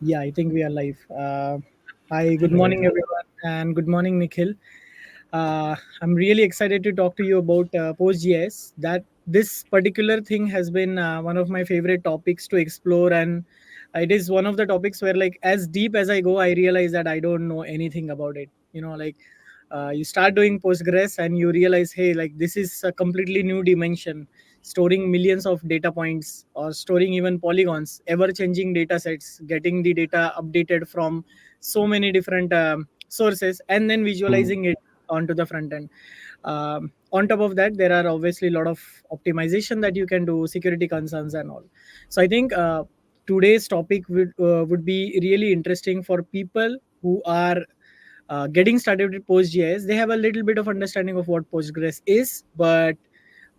Yeah, I think we are live. Hi, good Hello. morning, everyone, and good morning, Nikhil. I'm really excited to talk to you about PostGIS. That this particular thing has been one of my favorite topics to explore, and it is one of the topics where, like, as deep as I go, I realize that I don't know anything about it. You start doing Postgres, and you realize, hey, like this is a completely new dimension. Storing millions of data points or storing even polygons, ever changing data sets, getting the data updated from so many different sources, and then Hmm. visualizing it onto the front end. On top of that, there are obviously a lot of optimization that you can do, security concerns and all. So I think today's topic would be really interesting for people who are getting started with PostGIS. They have a little bit of understanding of what Postgres is, but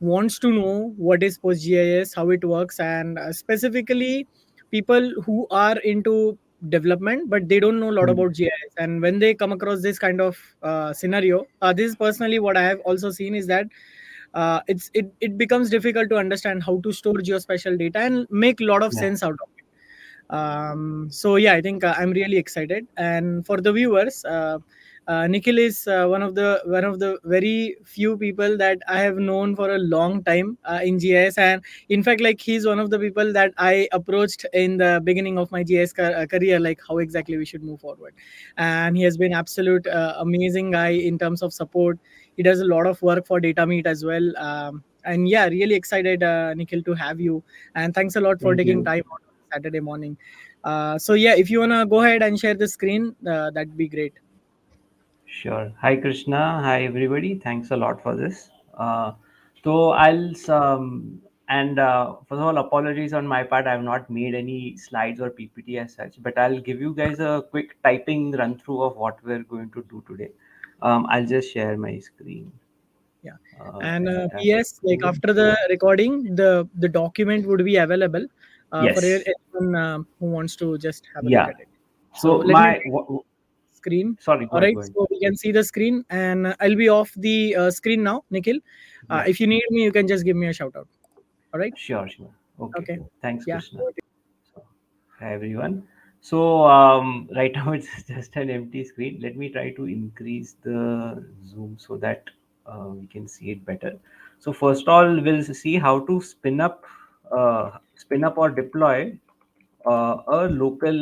wants to know what is PostGIS, how it works, and specifically people who are into development but they don't know a lot Hmm. about GIS. And when they come across this kind of scenario, this is personally what I have also seen is that it becomes difficult to understand how to store geospatial data and make a lot of Yeah. sense out of it. So yeah, I think I'm really excited. And for the viewers, Nikhil is one of the very few people that I have known for a long time in GIS, and in fact, like he's one of the people that I approached in the beginning of my GIS career, like how exactly we should move forward. And he has been absolute amazing guy in terms of support. He does a lot of work for Data Meet as well. And yeah, really excited, Nikhil, to have you. And thanks a lot for Thank taking you. time out on Saturday morning. So yeah, if you wanna go ahead and share the screen, that'd be great. Sure. Hi, Krishna. Hi, everybody. Thanks a lot for this. So and first of all, apologies on my part. I have not made any slides or PPT as such, but I'll give you guys a quick typing run through of what we're going to do today. I'll just share my screen. Yeah, and If it has PS, like loaded. after the recording, the document would be available for Yes. anyone who wants to just have a look Yeah. at it. So So let me my screen. sorry. Go All ahead. right, Go ahead. so we can see the screen, and I'll be off the screen now, Nikhil. Yeah. If you need me, you can just give me a shout out. All right. Sure. Sure. Okay. Okay. Thanks, Yeah. Krishna. So, hi everyone. So right now it's just an empty screen. Let me try to increase the zoom so that we can see it better. So first all, we'll see how to spin up or deploy a local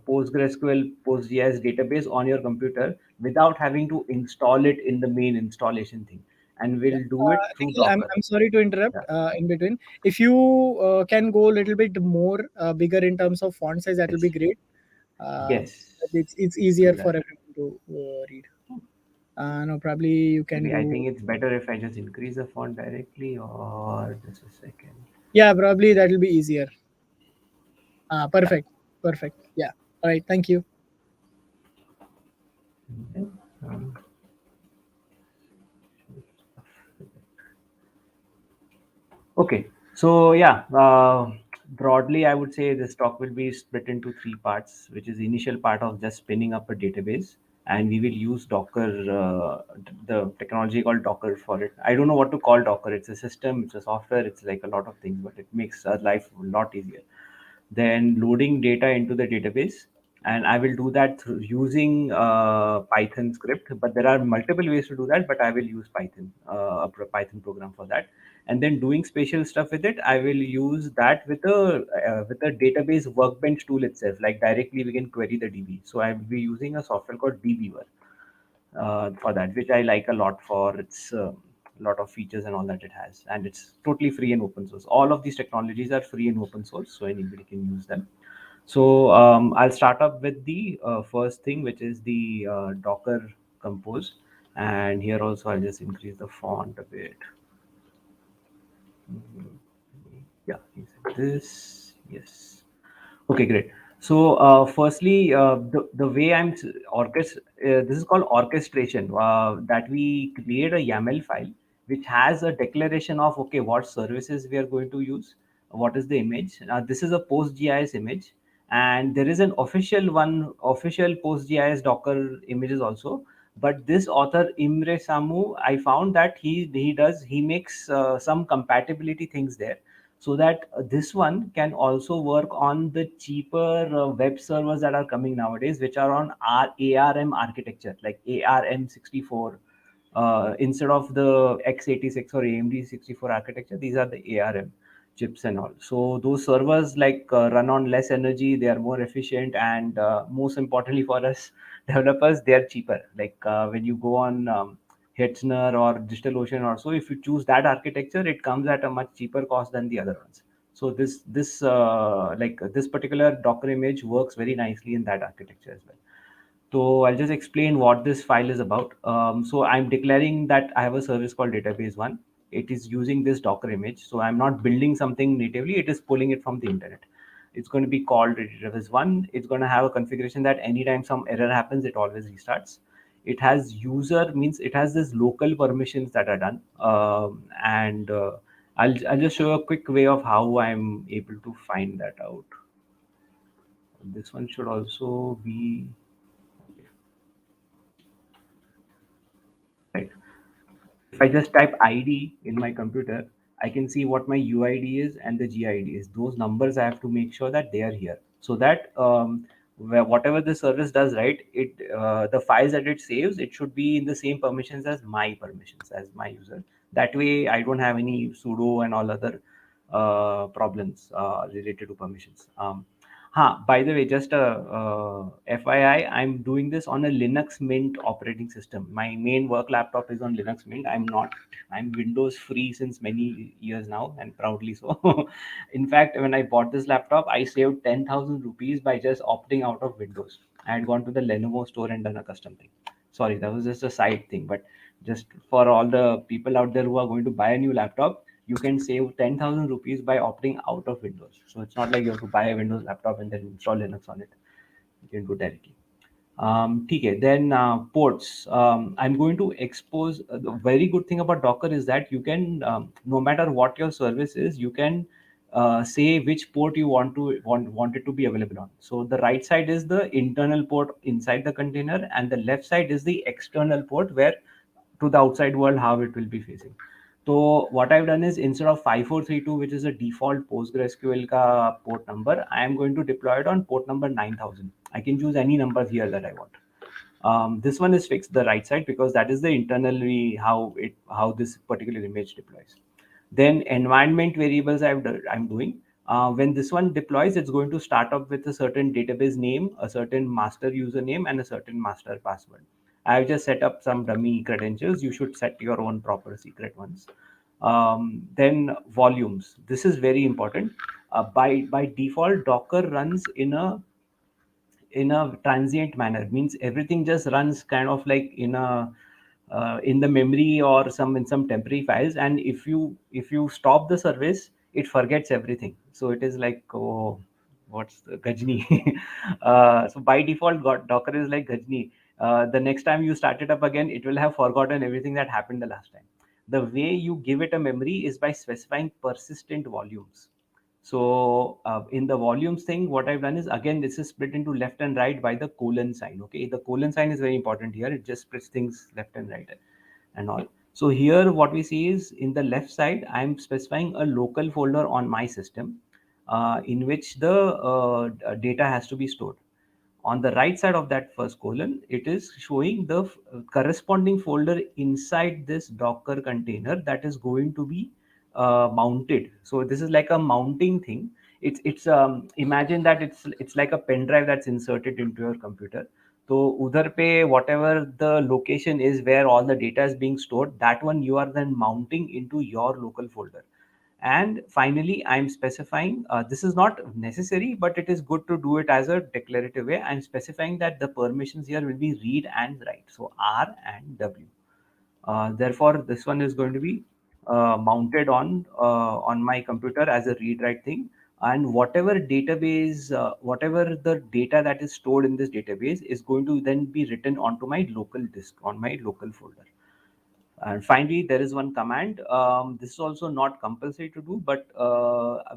PostgreSQL PostGIS database on your computer without having to install it in the main installation thing. And Yeah. we'll do it through Nikhil, I'm, Docker. I'm sorry to interrupt Yeah. in between. If you can go a little bit more bigger in terms of font size, that will be Yes. great. Uh, Yes. it's easier Do for that. everyone to read. No, probably you can Maybe I do. think it's better if I just increase the font directly or just a second. Yeah, probably that will be easier. Yeah. Perfect. Perfect. Yeah. All right. Thank you. Okay. Um, okay. So yeah, broadly, I would say this talk will be split into three parts, which is the initial part of just spinning up a database, and we will use Docker, the technology called Docker for it. I don't know what to call Docker. It's a system, it's a software, it's like a lot of things, but it makes our life a lot easier. Then loading data into the database, and I will do that through using Python script, but there are multiple ways to do that, but I will use Python, Python program for that. And then doing spatial stuff with it, I will use that with a database workbench tool itself, like directly we can query the DB. So I will be using a software called dbeaver for that, which I like a lot for its lot of features and all that it has, and it's totally free and open source. All of these technologies are free and open source, so anybody can use them. So I'll start up with the first thing, which is the Docker Compose, and here also I'll just increase the font a bit. Mhm. Yeah, is it this? Yes. Okay, great. So, firstly, the way this is called orchestration, that we create a YAML file which has a declaration of, okay, what services we are going to use, what is the image. This is a PostGIS image, and there is an official PostGIS Docker images also. But this author Imre Samu, I found that he makes some compatibility things there. so that this one can also work on the cheaper web servers that are coming nowadays, which are on ARM architecture, like ARM64. Instead of the x86 or AMD 64 architecture, these are the ARM chips and all. So those servers like run on less energy, they are more efficient, and most importantly for us developers, they are cheaper. Like when you go on Hetzner or DigitalOcean or so, if you choose that architecture, it comes at a much cheaper cost than the other ones. So this particular Docker image works very nicely in that architecture as well. So I'll just explain what this file is about. So I'm declaring that I have a service called database one. It is using this Docker image. So I'm not building something natively. It is pulling it from the internet. It's going to be called database one. It's going to have a configuration that anytime some error happens, it always restarts. It has user, means it has this local permissions that are done. And I'll just show a quick way of how I'm able to find that out. This one should also be right. If I just type ID in my computer, I can see what my UID is and the GID is. Those numbers I have to make sure that they are here, so that whatever the service does, right, it the files that it saves, it should be in the same permissions as my user. That way, I don't have any sudo and all other problems related to permissions. By the way, just a FYI, I'm doing this on a Linux Mint operating system. My main work laptop is on Linux Mint. I'm Windows free since many years now, and proudly so. In fact, when I bought this laptop, I saved 10,000 rupees by just opting out of Windows. I had gone to the Lenovo store and done a custom thing. Sorry, that was just a side thing, but just for all the people out there who are going to buy a new laptop, you can save 10,000 rupees by opting out of Windows. So it's not like you have to buy a Windows laptop and then install Linux on it. You can do directly. Okay, then ports. I'm going to expose. The very good thing about Docker is that you can, no matter what your service is, you can say which port you want it to be available on. So the right side is the internal port inside the container, and the left side is the external port where to the outside world how it will be facing. So what I've done is, instead of 5432, which is a default PostgreSQL ka port number, I am going to deploy it on port number 9000. I can choose any number here that I want. This one is fixed, the right side, because that is the internally how this particular image deploys. Then environment variables I'm doing. When this one deploys, it's going to start up with a certain database name, a certain master username, and a certain master password. I've just set up some dummy credentials. You should set your own proper secret ones. Then volumes. This is very important. By default, Docker runs in a transient manner, means everything just runs kind of like in the memory or in some temporary files, and if you stop the service, it forgets everything. So it is like, oh, what's the Gajni? So by default, Docker is like Gajni. The next time you start it up again, it will have forgotten everything that happened the last time. The way you give it a memory is by specifying persistent volumes. So in the volumes thing, what I've done is, again, this is split into left and right by the colon sign. Okay, the colon sign is very important here. It just splits things left and right and all. So here what we see is, in the left side, I'm specifying a local folder on my system in which the data has to be stored. On the right side of that first colon, it is showing the corresponding folder inside this Docker container that is going to be mounted. So this is like a mounting thing. It's imagine that it's like a pen drive that's inserted into your computer. So udhar pe whatever the location is where all the data is being stored, that one you are then mounting into your local folder. And finally, I'm specifying, this is not necessary, but it is good to do it as a declarative way. I'm specifying that the permissions here will be read and write. So R and W. Therefore, this one is going to be mounted on my computer as a read write thing. And whatever database, whatever the data that is stored in this database is going to then be written onto my local disk, on my local folder. And finally, there is one command. This is also not compulsory to do, but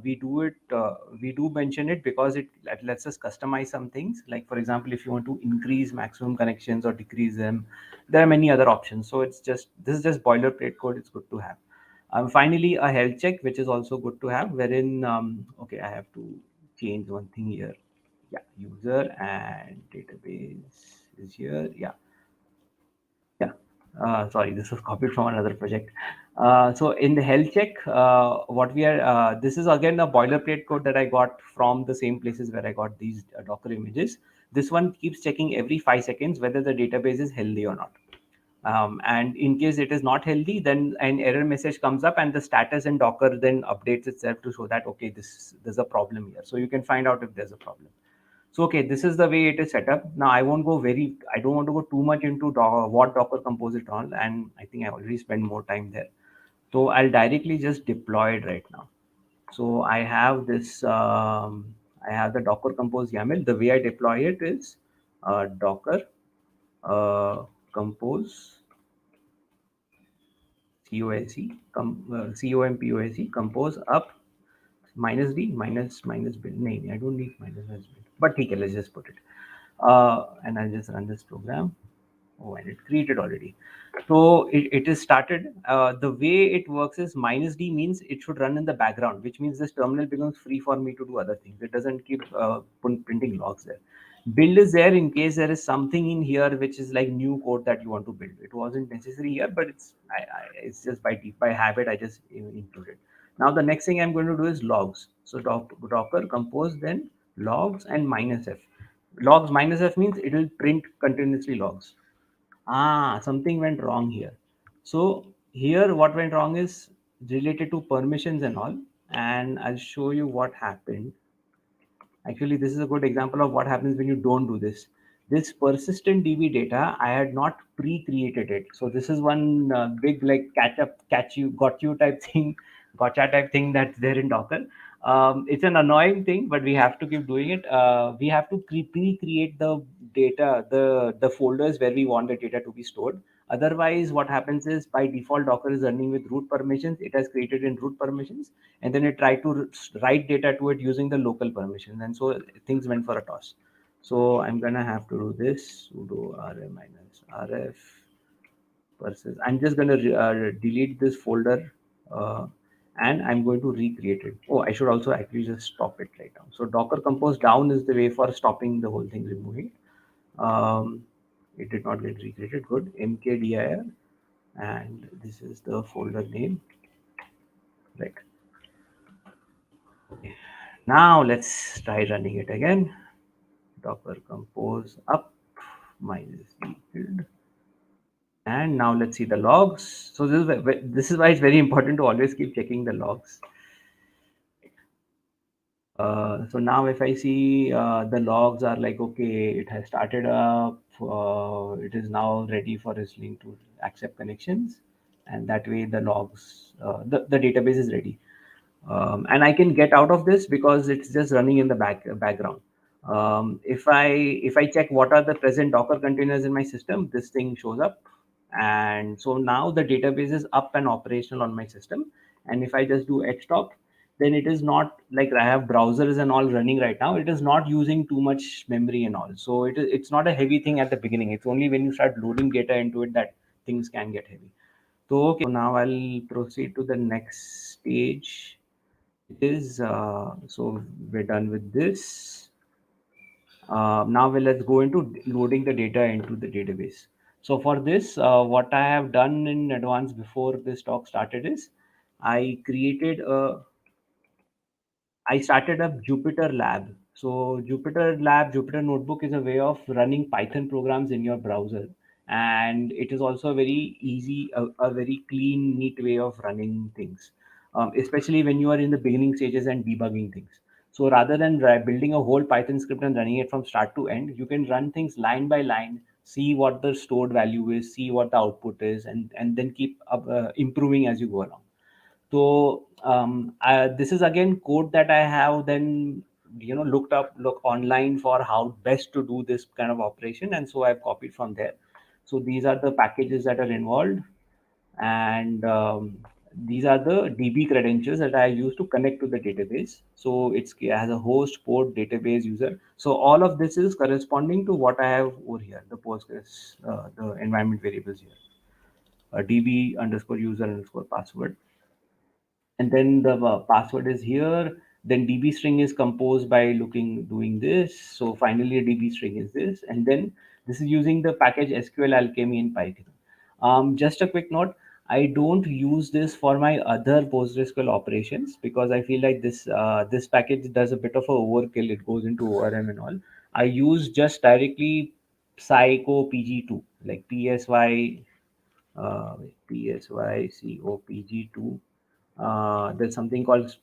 we do it. We do mention it because it lets us customize some things. Like, for example, if you want to increase maximum connections or decrease them, there are many other options. So this is just boilerplate code. It's good to have. Finally, a health check, which is also good to have, wherein, okay, I have to change one thing here. Yeah, user and database is here. Yeah, yeah. Sorry, this was copied from another project. So in the health check, what we are, this is again a boilerplate code that I got from the same places where I got these Docker images. This one keeps checking every 5 seconds whether the database is healthy or not. And in case it is not healthy, then an error message comes up and the status in Docker then updates itself to show that, okay, there's a problem here. So you can find out if there's a problem. So, okay, this is the way it is set up. Now, I don't want to go too much into what Docker Compose it on, and I think I already spent more time there. So I'll directly just deploy it right now. So I have this, I have the Docker Compose YAML. The way I deploy it is Docker uh, Compose COMPOSE compose up minus d minus build. No, I don't need minus build. But okay, let's just put it. And I'll just run this program. Oh, and it created already. So it is started. The way it works is minus d means it should run in the background, which means this terminal becomes free for me to do other things. It doesn't keep printing logs there. Build is there in case there is something in here which is like new code that you want to build. It wasn't necessary here, but it's just by habit I just included. Now the next thing I'm going to do is logs. So Docker compose then logs and minus f. Logs minus f means it will print continuously logs. Something went wrong here. So here what went wrong is related to permissions and all, and I'll show you what happened. Actually, this is a good example of what happens when you don't do this. This persistent DB data, I had not pre-created it. So this is one big like catch you, got you type thing, gotcha type thing that's there in Docker. It's an annoying thing, but we have to keep doing it. We have to pre-create the data, the folders where we want the data to be stored. Otherwise, what happens is by default, Docker is running with root permissions. It has created in root permissions, and then it tried to write data to it using the local permissions, and so things went for a toss. So I'm gonna have to do this sudo rm minus rf versus. I'm just gonna delete this folder, and I'm going to recreate it. Oh, I should also actually just stop it right now. So Docker compose down is the way for stopping the whole thing, removing. Um, it did not get recreated. Good. Mkdir, and this is the folder name. Right. Now let's try running it again. Docker compose up minus d build. And now let's see the logs. So this is why it's very important to always keep checking the logs. So now if I see the logs are like, okay, it has started up, it is now ready for listening to accept connections, and that way the logs, the database is ready. And I can get out of this because it's just running in the background. If I check what are the present Docker containers in my system, this thing shows up, and so now the database is up and operational on my system. And if I just do xstop, then it is not like I have browsers and all running right now. It is not using too much memory and all, so it's not a heavy thing at the beginning. It's only when you start loading data into it that things can get heavy. So okay, so now I'll proceed to the next stage. It is so we're done with this. Now let's go into loading the data into the database. So for this, what I have done in advance before this talk started is I created a I started up Jupyter Lab. So Jupyter Notebook is a way of running Python programs in your browser, and it is also a very easy, a very clean, neat way of running things, especially when you are in the beginning stages and debugging things. So rather than building a whole Python script and running it from start to end, you can run things line by line, see what the stored value is, see what the output is, and then keep improving as you go along. So this is again code that I have then look online for how best to do this kind of operation, and so I've copied from there. So these are the packages that are involved, and these are the DB credentials that I use to connect to the database. So it has a host, port, database, user. So all of this is corresponding to what I have over here, the Postgres, the environment variables here, DB underscore user underscore password. and then the password is here. Then db string is composed by doing this. So finally a db string is this, and then this is using the package sql alchemy in python. Just a quick note, I don't use this for my other postgresql operations because I feel like this package does a bit of a overkill. It goes into orm and all. I use just directly psycho pg2, like psycopg2. There's something called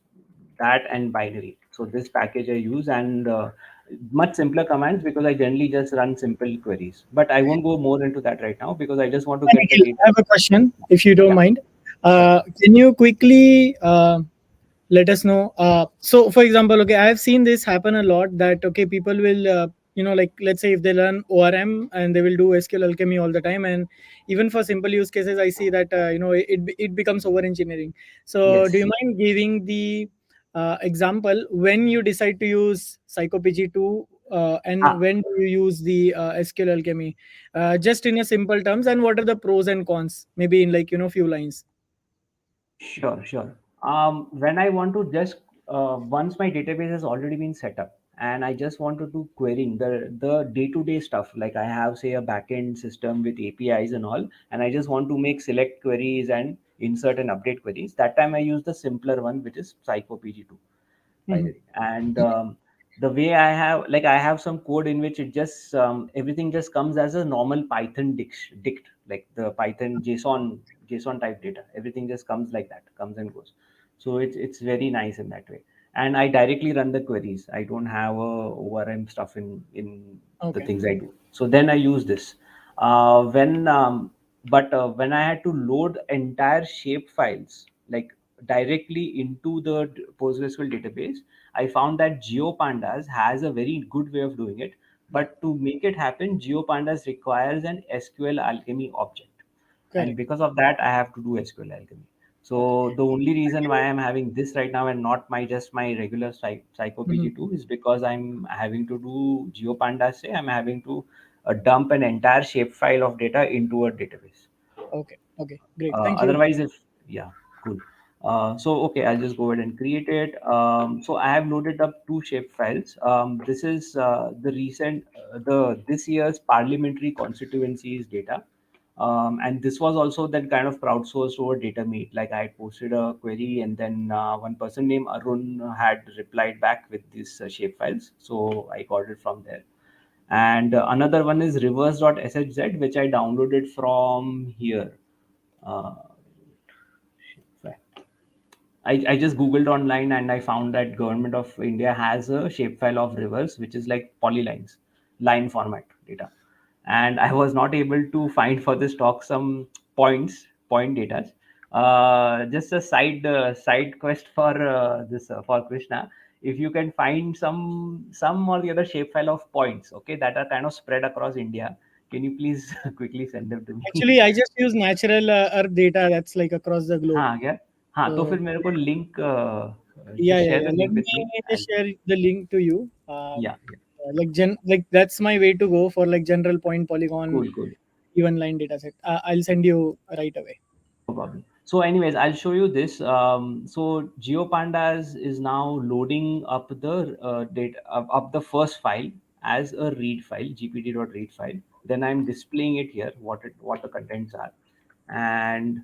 that and binary. So this package I use, and much simpler commands because I generally just run simple queries. But I won't go more into that right now because I just want to Hi, get the Nikhil, data. I have a question, if you don't Yeah, mind. sure. Can you quickly let us know? So, for example, okay, I have seen this happen a lot. That okay, people will, like let's say if they learn ORM and they will do SQL alchemy all the time, and even for simple use cases, I see that it becomes over engineering. So, do you Yes. mind giving the example when you decide to use PsychoPG2 and Ah, when do you use the SQL alchemy? Just in a simple terms, and what are the pros and cons? Maybe in like few lines. sure, sure. When I want to just once my database has already been set up and I just want to do querying the day-to-day stuff, like I have say a backend system with APIs and all, and I just want to make select queries and insert and update queries. That time I use the simpler one, which is PsychoPG2 Mhm. binary. And the way I have some code in which it just everything just comes as a normal Python dict, like the Python JSON type data. Everything just comes like that, comes and goes. So it's very nice in that way. And I directly run the queries. I don't have a ORM stuff in the Okay. things I do. So then I use this. When but when I had to load entire shape files, like directly into the PostgreSQL database, I found that GeoPandas has a very good way of doing it. But to make it happen, GeoPandas requires an SQL Alchemy object, and Correct. because of that, I have to do SQL Alchemy. Okay. So the only reason why I'm having this right now and not my regular Psycho Mhm. PG2 is because I'm having to do GeoPandas. Say I'm having to dump an entire shapefile of data into a database. Okay. Okay. Great. Thank you. Otherwise, if yeah, cool. So okay, I'll just go ahead and create it. So I have loaded up two shape files. This is the recent the this year's parliamentary constituencies data. And this was also that kind of crowdsourced over data meet. Like I had posted a query, and then one person named Arun had replied back with these shape files. So I got it from there. And another one is reverse.shz, which I downloaded from here. Uh, I just googled online and I found that government of India has a shapefile of rivers, which is like polylines, line format data. And I was not able to find for this talk some point data. Just a side quest for this for Krishna. If you can find some or the other shapefile of points, okay, that are kind of spread across India, can you please quickly send them to me? Actually, I just use natural Earth data that's like across the globe. हाँ क्या हाँ तो So फिर मेरे को link yeah, just yeah, share yeah. the Let link me with me. just share the link to you. Yeah, yeah, Like that's my way to go for like general point polygon cool, cool. even line dataset. I'll send you right away. No problem. So, anyways, I'll show you this. So, GeoPandas is now loading up the data up the first file as a read file, gpd.read file. Then I'm displaying it here, what the contents are, and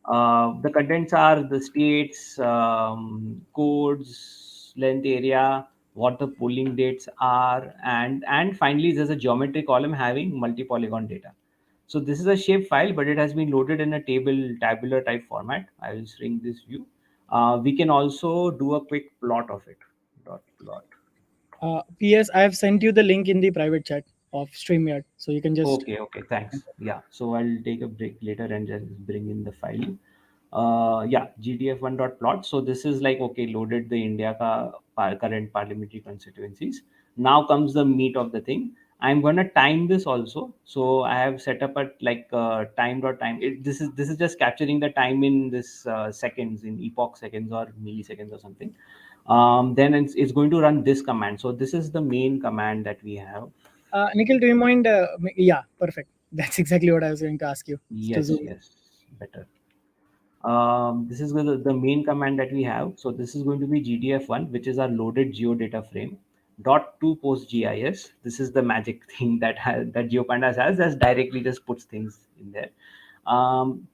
the contents are the states, codes, length, area, what the polling dates are, and finally there's a geometry column having multi-polygon data. So this is a shape file, but it has been loaded in a tabular type format. I will shrink this view. We can also do a quick plot of it. Dot plot. PS, I have sent you the link in the private chat of StreamYard, so you can just. Okay, okay, thanks. Yeah, so I'll take a break later and just bring in the file. Yeah, gdf1.plot. So this is like, okay, loaded the India current parliamentary constituencies. Now comes the meat of the thing. I'm gonna time this also. So I have set up a like time. This is just capturing the time in this seconds, in epoch seconds or milliseconds or something. Then it's going to run this command. So this is the main command that we have. Nikhil, do you mind? Yeah, perfect. That's exactly what I was going to ask you to Yes, zoom. yes, better. This is the main command that we have. So this is going to be GDF1, which is our loaded geodata frame. Dot to PostGIS. This is the magic thing that GeoPandas has. That directly just puts things in there.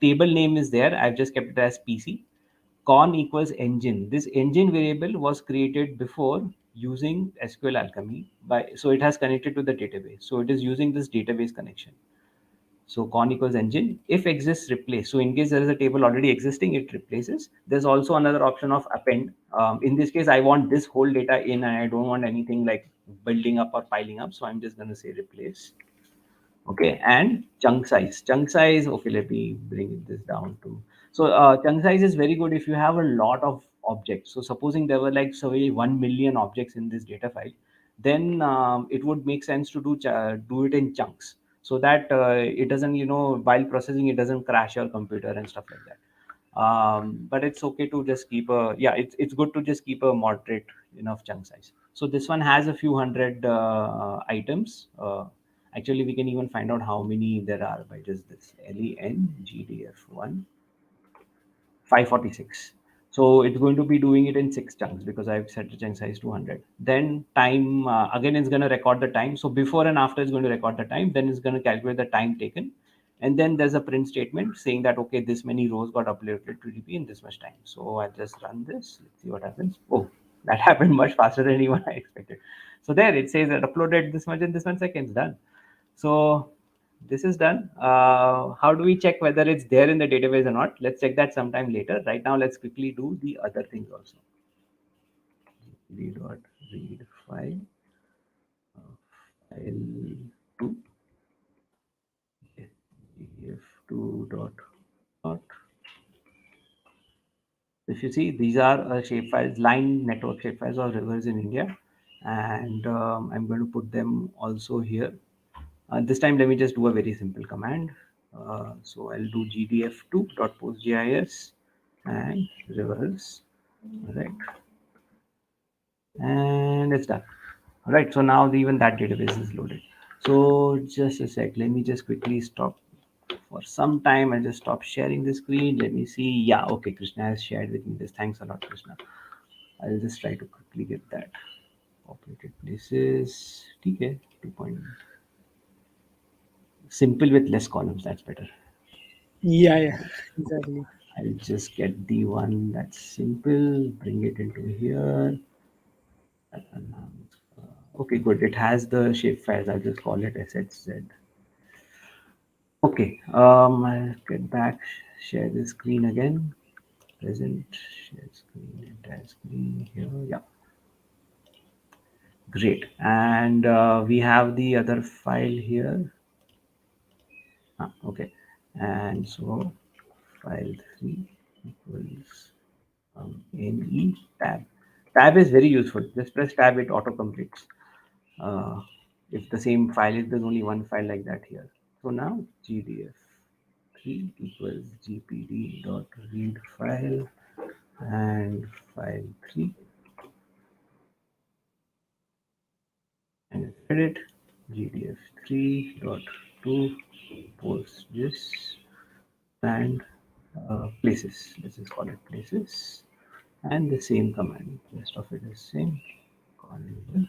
Table name is there. I've just kept it as PC. Con equals engine. This engine variable was created before using SQL Alchemy. So it has connected to the database. So it is using this database connection. So con equals engine. If exists, replace. So in case there is a table already existing, it replaces. There's also another option of append. In this case, I want this whole data in, and I don't want anything like building up or piling up. So I'm just going to say replace. Okay, and chunk size. Okay, let me bring this down to. So chunk size is very good if you have a lot of objects. So supposing there were like say 1 million objects in this data file, then it would make sense to do it in chunks, so that it doesn't, while processing, it doesn't crash your computer and stuff like that. But it's okay to just keep a, yeah, it's good to just keep a moderate enough chunk size. So this one has a few hundred items. Actually, we can even find out how many there are by just this LENGDF1 546. So it's going to be doing it in 6 chunks because I've set the chunk size to 100. Then time, again, it's going to record the time. So before and after, it's going to record the time. Then it's going to calculate the time taken. And then there's a print statement saying that, okay, this many rows got uploaded to DB in this much time. So I'll just run this. Let's see what happens. Oh, that happened much faster than even I expected. So there it says that uploaded this much in this 1 second, done. So this is done. How do we check whether it's there in the database or not? Let's check that sometime later. Right now, let's quickly do the other things also. Read file, file 2, df2 dot. If you see, these are shapefiles, line network shapefiles of rivers in India, and I'm going to put them also here. This time, let me just do a very simple command. So I'll do gdf2.postgis and rivers. All right, and it's done. All right, so now even that database is loaded. So just a sec, let me just quickly stop for some time. I'll just stop sharing the screen. Let me see. Yeah, okay, Krishna has shared with me this. Thanks a lot, Krishna. I'll just try to quickly get that. Populated places. Okay, 2 point. Simple with less columns. That's better. Yeah, yeah, exactly. I'll just get the one that's simple, bring it into here. Okay, good. It has the shape files. I'll just call it SHZ. Okay, I'll get back, share the screen again. Present, share screen, entire screen here. Yeah, great. And we have the other file here. Okay, and so file 3 equals NE tab. Tab is very useful. Just press tab, it auto completes. If the same file is, there's only one file like that here. So now GDF3 equals GPD dot read file and file 3 and edit GDF3 dot to post this and places. Let's just call it places and the same command. Rest of it is same. Call it and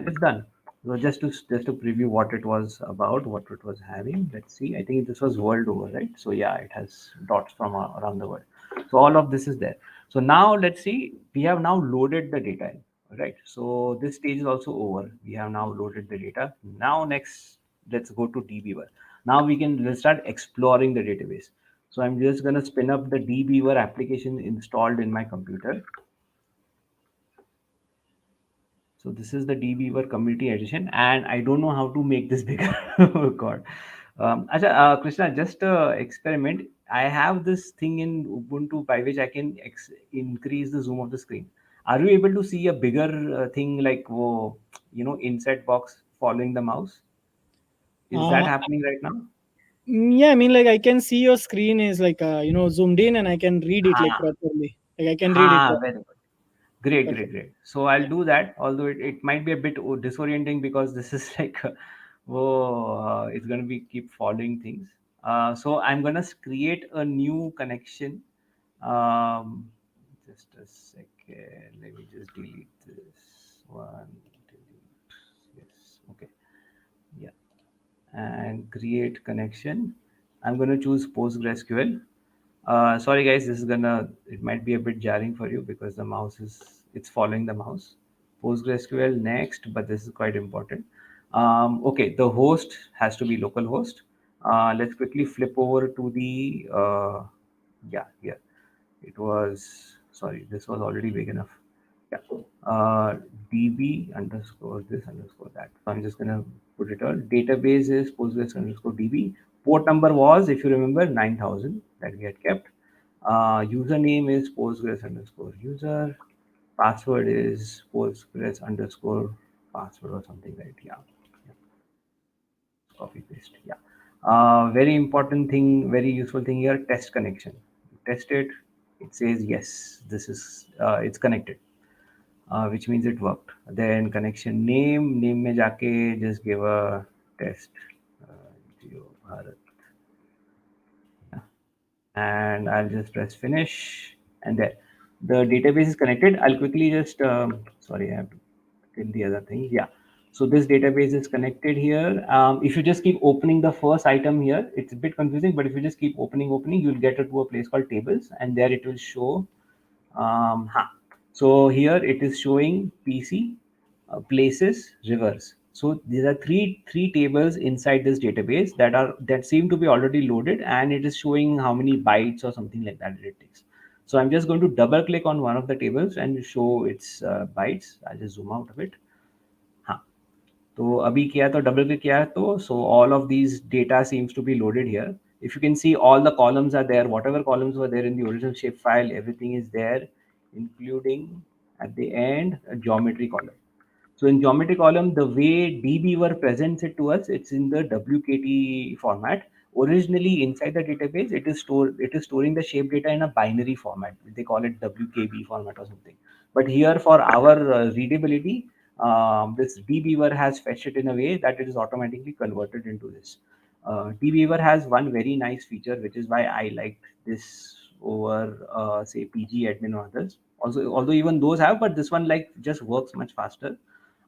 it's done. So just to preview what it was about, what it was having. Let's see. I think this was world over, right? So yeah, it has dots from around the world. So all of this is there. So now let's see. We have now loaded the data in. All right. So this stage is also over. We have now loaded the data. Now next, let's go to dbeaver. Now let's start exploring the database. So I'm just gonna spin up the dbeaver application installed in my computer. So this is the dbeaver community edition, and I don't know how to make this bigger. Oh God. Krishna, just experiment. I have this thing in Ubuntu by which I can increase the zoom of the screen. Are you able to see a bigger thing like, insert box following the mouse? Is that Uh, happening right now? yeah, I mean, like I can see your screen is like zoomed in, and I can read it like Ha, properly. Like I can read it ha, very good. Great, great, perfect. great. So I'll do that, although it might be a bit disorienting because this is like, it's going to be keep following things. So I'm gonna create a new connection. Um, just a second. Let me just delete this one. Delete. Yes. Okay. Yeah. And create connection. I'm gonna choose PostgreSQL. Sorry guys, this is gonna, it might be a bit jarring for you because the mouse is, it's following the mouse. PostgreSQL next, but this is quite important. Okay, the host has to be localhost. Let's quickly flip over to the, yeah, here. It was, sorry, this was already big enough. Yeah. DB underscore this underscore that. So I'm just gonna put it all. Database is Postgres underscore DB. Port number was, if you remember, 9000 that we had kept. Username is Postgres underscore user. Password is Postgres underscore password or something, right? Yeah. Copy paste. Yeah. Very important thing, very useful thing here, test connection. Test it. It says yes, this is it's connected, which means it worked. Then connection name में जाके just give a test, Jio Bharat, and I'll just press finish, and there the database is connected. I'll quickly just sorry, I have to kill the other thing. Yeah. So this database is connected here. If you just keep opening the first item here, it's a bit confusing, but if you just keep opening, you'll get to a place called tables, and there it will show. Huh. So here it is showing PC, places, rivers. So these are three tables inside this database that seem to be already loaded, and it is showing how many bytes or something like that it takes. So I'm just going to double click on one of the tables and show its bytes. I'll just zoom out a bit. हाँ, तो अभी किया तो double click किया तो so all of these data seems to be loaded here. If you can see, all the columns are there. Whatever columns were there in the original shape file, everything is there, including at the end a geometry column. So in geometry column, the way dbeaver presents it to us, it's in the WKT format. Originally inside the database, it is storing the shape data in a binary format. They call it WKB format or something. But here for our readability, this dbeaver has fetched it in a way that it is automatically converted into this. dbeaver has one very nice feature, which is why I liked this over say PG admin or others. Also, although even those have, but this one like just works much faster.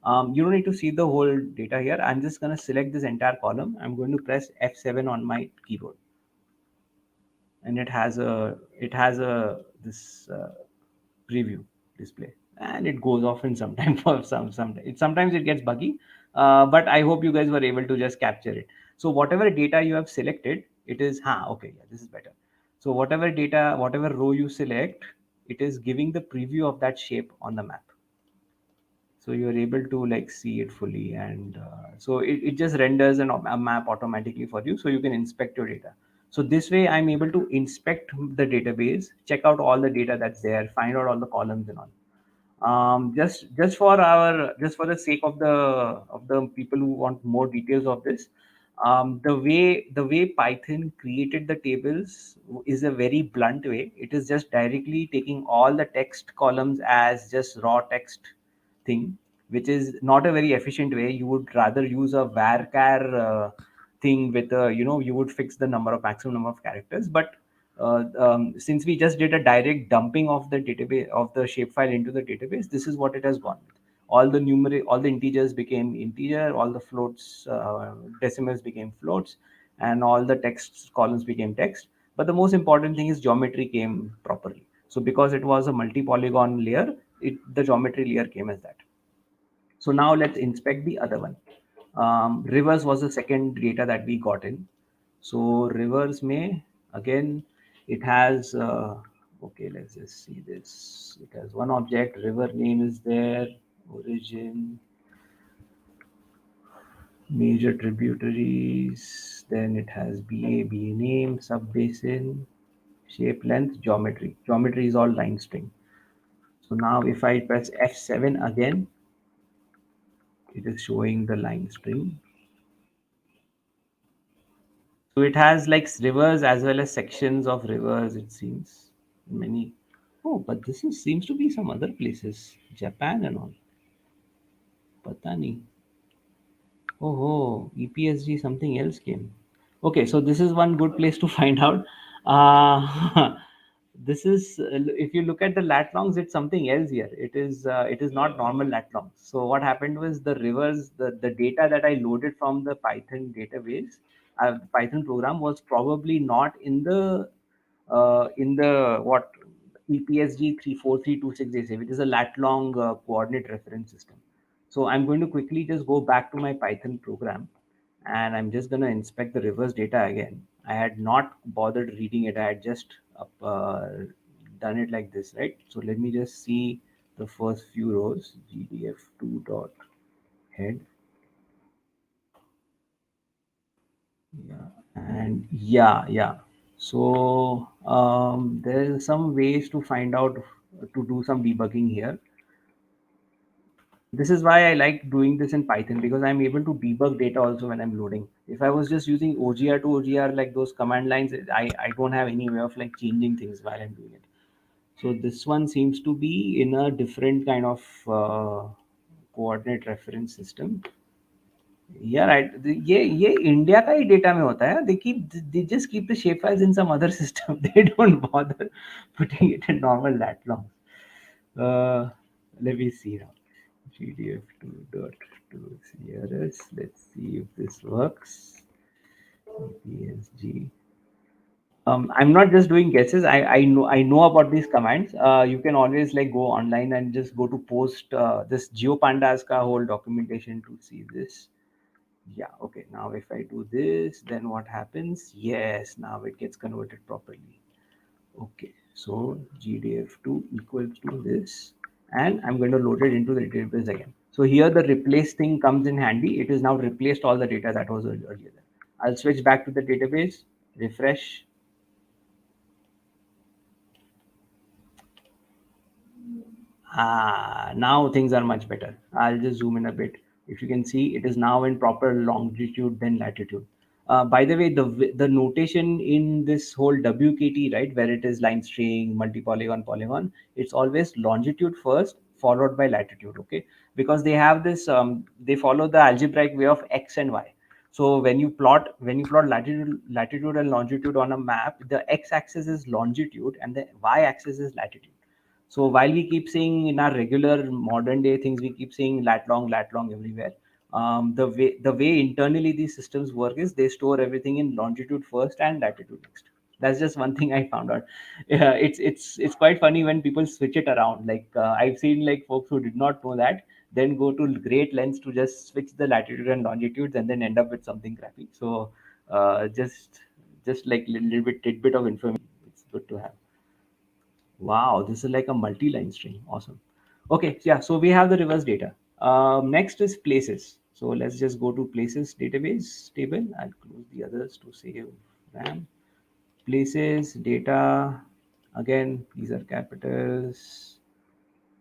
You don't need to see the whole data here. I'm just going to select this entire column. I'm going to press F7 on my keyboard, and it has a this preview display, and it goes off in some time for sometimes it gets buggy, but I hope you guys were able to just capture it. So whatever data you have selected, it is okay, yeah, this is better. So whatever data, whatever row you select, it is giving the preview of that shape on the map, so you're able to like see it fully, and so it just renders a map automatically for you, so you can inspect your data. So this way I'm able to inspect the database, check out all the data that's there, find out all the columns and all. Just for the sake of the people who want more details of this, the way Python created the tables is a very blunt way. It is just directly taking all the text columns as just raw text thing, which is not a very efficient way. You would rather use a varchar thing with you would fix the maximum number of characters. But since we just did a direct dumping of the database of the shapefile into the database, this is what it has gone with. All the integers became integer, all the floats, decimals became floats, and all the text columns became text. But the most important thing is geometry came properly. So because it was a multi-polygon layer, the geometry layer came as that. So now let's inspect the other one. Rivers was the second data that we got in. So rivers may, again, it has, okay, let's just see this. It has one object, river name is there, origin, major tributaries, then it has BA name, sub-basin, shape, length, geometry. Geometry is all line string. So now if I press F7 again, it is showing the line string. So it has like rivers as well as sections of rivers, it seems. Many. Oh, but seems to be some other places, Japan and all. Pata nahi. Oh, EPSG something else came. Okay, so this is one good place to find out. Uh, this is if you look at the lat longs, it's something else here. It is not normal lat longs. So what happened was the rivers, the data that I loaded from the Python database, Python program was probably not in the what EPSG 34326, which is a lat long coordinate reference system. So I'm going to quickly just go back to my Python program, and I'm just going to inspect the reverse data again. I had not bothered reading it. I had just done it like this, right? So let me just see the first few rows. GDF2 dot head. Yeah, and yeah. So there's some ways to find out to do some debugging here. This is why I like doing this in Python, because I'm able to debug data also when I'm loading. If I was just using OGR to OGR, like those command lines, I don't have any way of like changing things while I'm doing it. So this one seems to be in a different kind of coordinate reference system. Yeah, right. ये India का ही data में होता है. They just keep the shapefiles in some other system. They don't bother putting it in normal lat long. Uh, Let me see now. GDF2.2CRS. Let's see if this works. PSG. I'm not just doing guesses. I know about these commands. You can always like go online and just go to post this GeoPandas ka whole documentation to see this. Yeah, okay. Now if I do this, then what happens? Yes, now it gets converted properly. Okay, so GDF2 equals to this, and I'm going to load it into the database again. So here the replace thing comes in handy. It is now replaced all the data that was earlier there. I'll switch back to the database, refresh. Now things are much better. I'll just zoom in a bit. If you can see, it is now in proper longitude then latitude. By the way, the notation in this whole WKT, right, where it is line string, multi-polygon, polygon, it's always longitude first, followed by latitude, okay? Because they have this, they follow the algebraic way of X and Y. So when you plot latitude and longitude on a map, the X-axis is longitude and the Y-axis is latitude. So while we keep saying in our regular modern day things, we keep saying lat long everywhere. The way internally these systems work is they store everything in longitude first and latitude next. That's just one thing I found out. Yeah, it's quite funny when people switch it around. Like I've seen like folks who did not know that, then go to great lengths to just switch the latitude and longitudes and then end up with something crappy. So just like little bit tidbit of information. It's good to have. Wow, this is like a multi-line string. Awesome. Okay, yeah, so we have the reverse data. Next is places. So let's just go to places database table. I'll close the others to save RAM. Places, data. Again, these are capitals.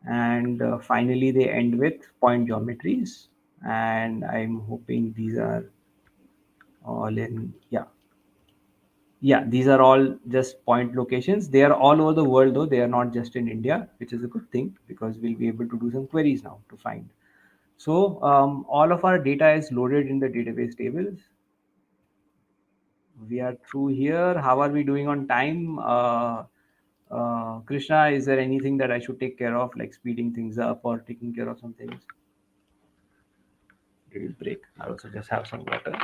And finally, they end with point geometries. And I'm hoping these are all in, yeah, yeah, these are all just point locations. They are all over the world, though. They are not just in India, which is a good thing because we'll be able to do some queries now to find. So all of our data is loaded in the database tables. We are through here. How are we doing on time? Krishna, is there anything that I should take care of, like speeding things up or taking care of some things? Little break. I also just have some water.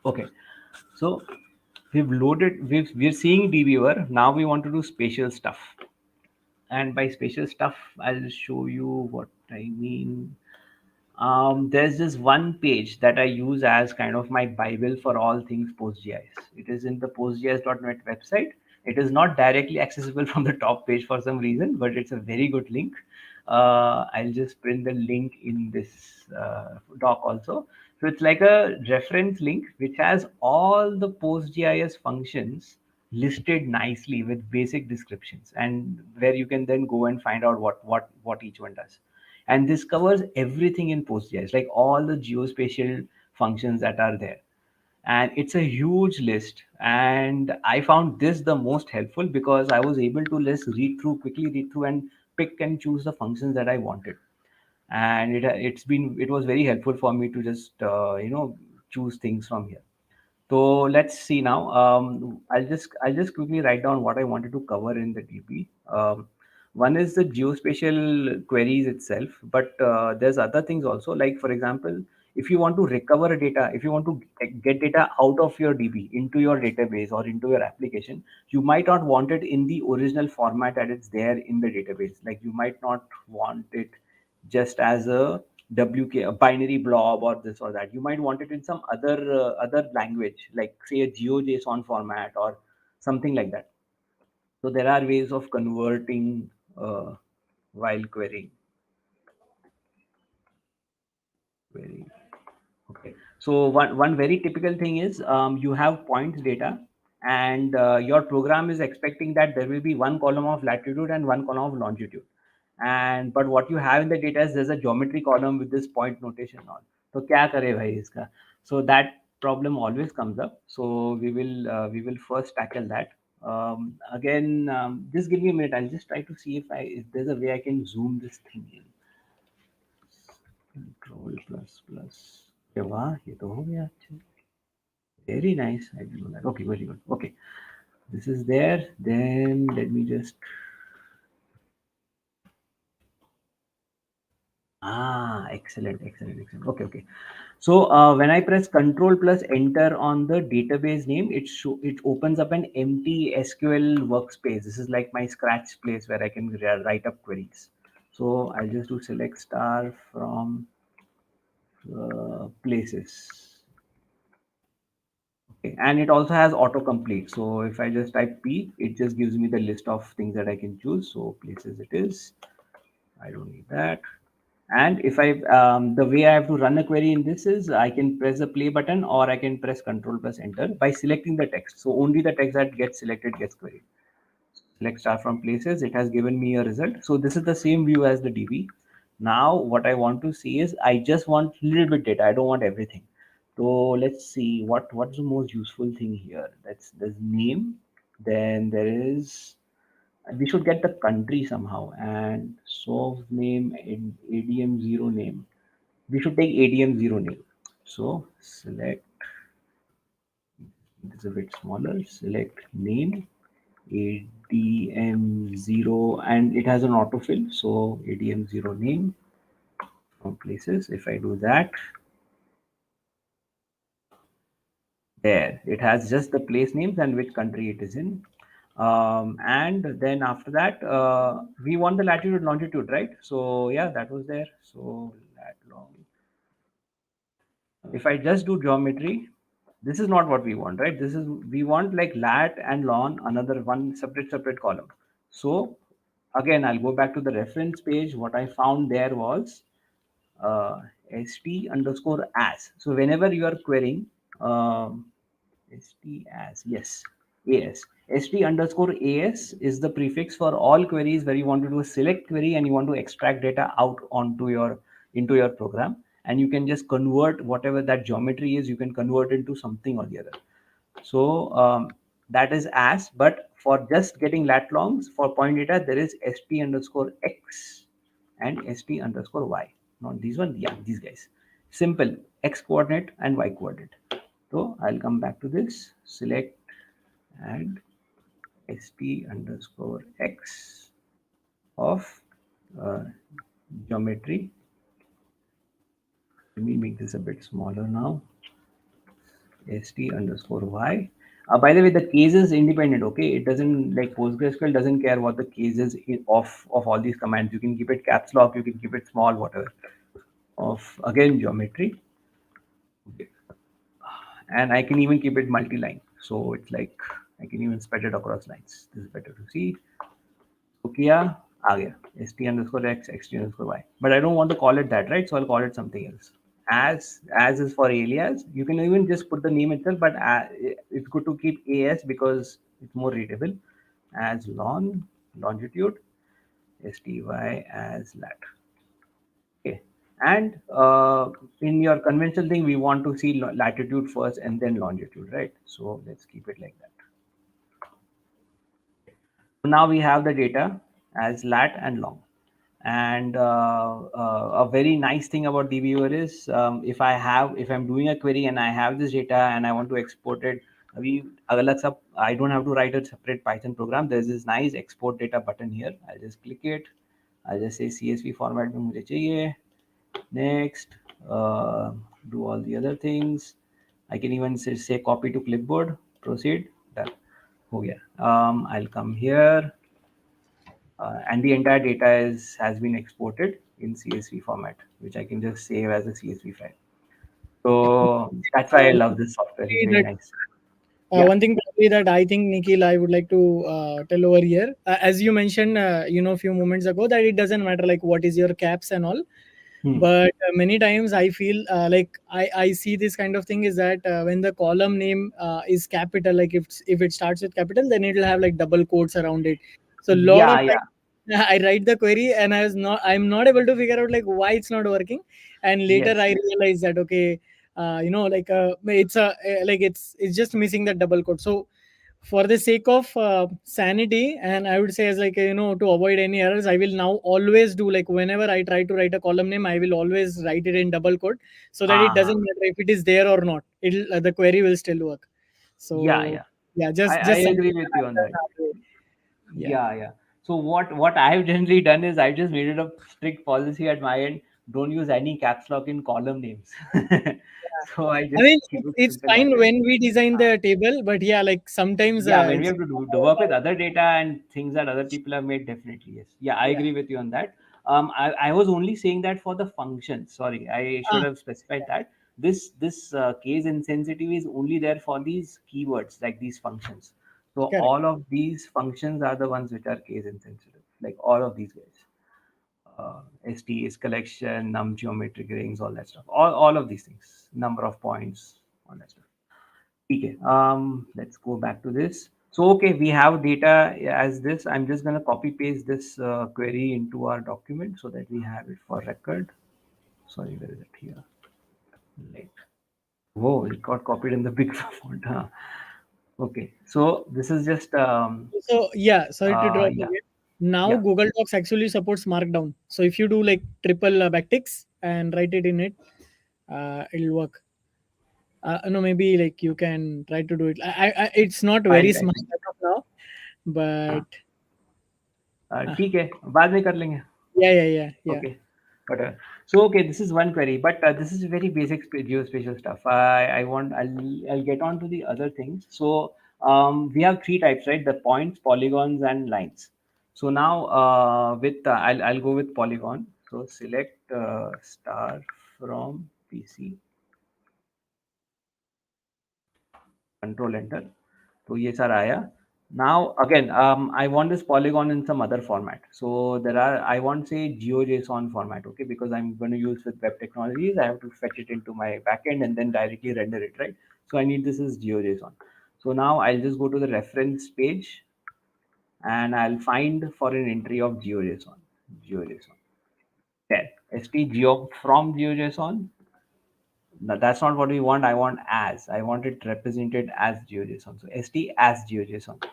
Okay. So we're seeing dviewer. Now we want to do spatial stuff. And by spatial stuff, I'll show you what I mean. There's this one page that I use as kind of my Bible for all things PostGIS. It is in the postgis.net website. It is not directly accessible from the top page for some reason, but it's a very good link. I'll just print the link in this doc also. So it's like a reference link which has all the PostGIS functions listed nicely with basic descriptions, and where you can then go and find out what each one does. And this covers everything in PostGIS, like all the geospatial functions that are there. And it's a huge list. And I found this the most helpful because I was able to just quickly read through and pick and choose the functions that I wanted. and it was very helpful for me to just choose things from here. So let's see now. I'll just quickly write down what I wanted to cover in the DB. One is the geospatial queries itself, but there's other things also. Like for example, if you want to recover data, if you want to get data out of your DB into your database or into your application, you might not want it in the original format that it's there in the database. Like you might not want it just as a WK, a binary blob or this or that. You might want it in some other language, like say a GeoJSON format or something like that. So there are ways of converting while querying. Query. Okay. So one very typical thing is you have points data, and your program is expecting that there will be one column of latitude and one column of longitude. And but what you have in the data is there's a geometry column with this point notation on. So क्या करे भाई इसका? So that problem always comes up. So we will first tackle that. Again, just give me a minute. I'll just try to see if there's a way I can zoom this thing in. Control plus plus. अरे वाह, ये तो हो गया अच्छा. Very nice. I didn't know that. Okay, very good. Okay, this is there. Then let me just. Excellent, excellent, excellent. Okay, okay. So when I press Control plus Enter on the database name, it opens up an empty SQL workspace. This is like my Scratch place where I can write up queries. So I'll just do select star from places. Okay. And it also has autocomplete. So if I just type P, it just gives me the list of things that I can choose. So places it is. I don't need that. And if the way I have to run a query in this is I can press the play button or I can press Control plus Enter by selecting the text. So only the text that gets selected gets queried. Select star from places. It has given me a result. So this is the same view as the DB. Now what I want to see is I just want little bit data. I don't want everything. So let's see what's the most useful thing here. There's name. Then there is, we should get the country somehow, and source name in ADM0 name. We should take ADM0 name. So select, it's a bit smaller. Select name ADM0, and it has an autofill. So ADM0 name from places. If I do that, there it has just the place names and which country it is in. And then after that, we want the latitude longitude, right? So yeah, that was there. So lat long. If I just do geometry, this is not what we want, right? This is, we want like lat and lon, another one separate column. So again, I'll go back to the reference page. What I found there was st underscore as. So whenever you are querying, um, st as, yes, as. st underscore as is the prefix for all queries where you want to do a select query and you want to extract data out onto your into your program, and you can just convert whatever that geometry is, you can convert into something or the other. So that is as, but for just getting lat longs for point data, there is st underscore x and st underscore y. Not these one, yeah, these guys. Simple, x coordinate and y coordinate. So I'll come back to this, select and st underscore x of uh, geometry. Let me make this a bit smaller now. st underscore y. By the way, the case is independent. Okay, it doesn't, like PostgreSQL doesn't care what the case is of all these commands. You can keep it caps lock, you can keep it small, whatever. Of again geometry, okay. And I can even keep it multi-line. So it's like I can even spread it across lines. This is better to see. So किया आ गया st underscore x xt underscore y. But I don't want to call it that, right? So I'll call it something else. As is for alias. You can even just put the name itself, but it's good to keep as because it's more readable. As longitude, sty as lat. Okay, and in your conventional thing, we want to see latitude first and then longitude, right? So let's keep it like that. So now we have the data as lat and long. And a very nice thing about dviewer is, if I'm doing a query and I have this data and I want to export it, we I don't have to write a separate Python program. There's this nice export data button here. I'll just click it. I'll just say CSV format में मुझे चाहिए. Next, do all the other things. I can even say copy to clipboard. Proceed. Done. हो गया. I'll come here, and the entire data has been exported in CSV format, which I can just save as a CSV file. So that's why I Uh, love this software. It's very that nice. Yeah. One thing probably that I think, Nikhil, I would like to tell over here, as you mentioned, a few moments ago, that it doesn't matter like what is your caps and all. Hmm. But many times I feel like I see this kind of thing is that when the column name is capital, like if it starts with capital, then it'll have like double quotes around it. So a lot Yeah, of yeah. time I write the query and I'm not able to figure out like why it's not working. And later Yes. I realize that okay, like it's like it's just missing that double quote. So for the sake of sanity, and I would say as like to avoid any errors, I will now always do like whenever I try to write a column name, I will always write it in double quote so that it Uh-huh. doesn't matter if it is there or not, it'll the query will still work. Yeah, So yeah. yeah, I just something agree that with you I've on done that. that way. Yeah. Yeah, yeah. So what I've generally done is I've just made it a strict policy at my end. Don't use any caps lock in column names. So I I just mean, keep it it's simple that fine way. when we design Uh, the table, but yeah, like sometimes yeah, when we it's have to do work with other data and things that other people have made, definitely yes. Yeah, I yeah. agree with you on that. I was only saying that for the function. Sorry, I should Ah, have specified that. This case insensitive is only there for these keywords, like these functions. So correct. all of these functions are the ones which are case insensitive, like all of these guys. ST is collection, num geometric rings, all that stuff. All of these things, number of points, all that stuff. Okay, let's go back to this. So, okay, we have data as this. I'm just going to copy paste this query into our document so that we have it for record. Sorry, where is it here? Right. Whoa, it got copied in the big font. Huh? Okay, so this is just, So yeah, sorry to drop yeah, again. Now yeah. Google Docs actually supports Markdown. So if you do like triple backticks and write it in it, it'll work. No, maybe like you can try to do it. It's not I'll very try smart to. as of now, but हाँ, uh, ठीक है, बाद में कर लेंगे. yeah. Okay, whatever. So okay, this is one query, but this is very basic geospatial stuff. I'll get on to the other things. So we have three types, right? The points, polygons, and lines. So now with I'll go with polygon. So select star from PC, control enter. तो ये सारा आया. Now again, I want this polygon in some other format. So I want say GeoJSON format, okay, because I'm going to use with web technologies. I have to fetch it into my backend and then directly render it, right? So I need this as GeoJSON. So now I'll just go to the reference page and I'll find for an entry of GeoJSON. GeoJSON. There. ST from GeoJSON. No, that's not what we want. I want as. I want it represented as GeoJSON. So ST as GeoJSON.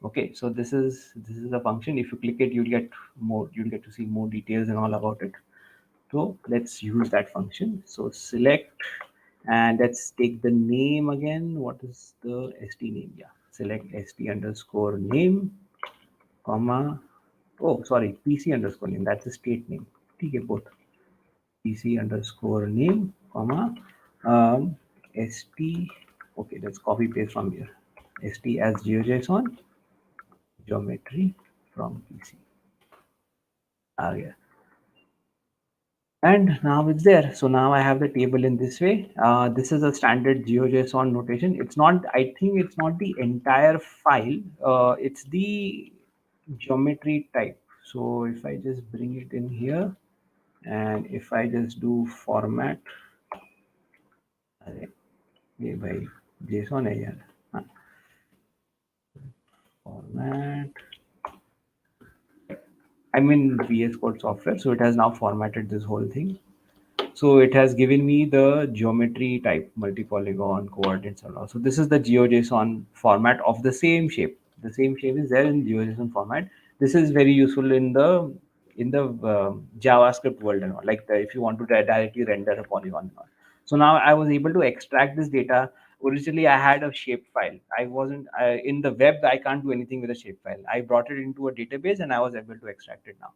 Okay, so this is a function. If you click it, you'll get to see more details and all about it. So let's use that function. So select and let's take the name again. What is the st name? Yeah, select st underscore name, comma. Oh, sorry, pc underscore name. That's a state name. Okay, both pc underscore name, comma, st. Okay, let's copy paste from here. St as GeoJSON geometry from PC. Yeah. And now it's there. So now I have the table in this way. This is a standard GeoJSON notation. It's not, I think it's not the entire file. It's the geometry type. So if I just bring it in here and if I just do format, अरे, ये भाई JSON है यार. हाँ, format. I'm in VS Code software, so it has now formatted this whole thing. So it has given me the geometry type, multi-polygon, coordinates and all. So this is the GeoJSON format of the same shape. The same shape is there in GeoJSON format. This is very useful in the in the JavaScript world and all, like if you want to directly render a polygon and all. So now I was able to extract this data. Originally, I had a shape file. I wasn't in the web. I can't do anything with a shape file. I brought it into a database, and I was able to extract it now.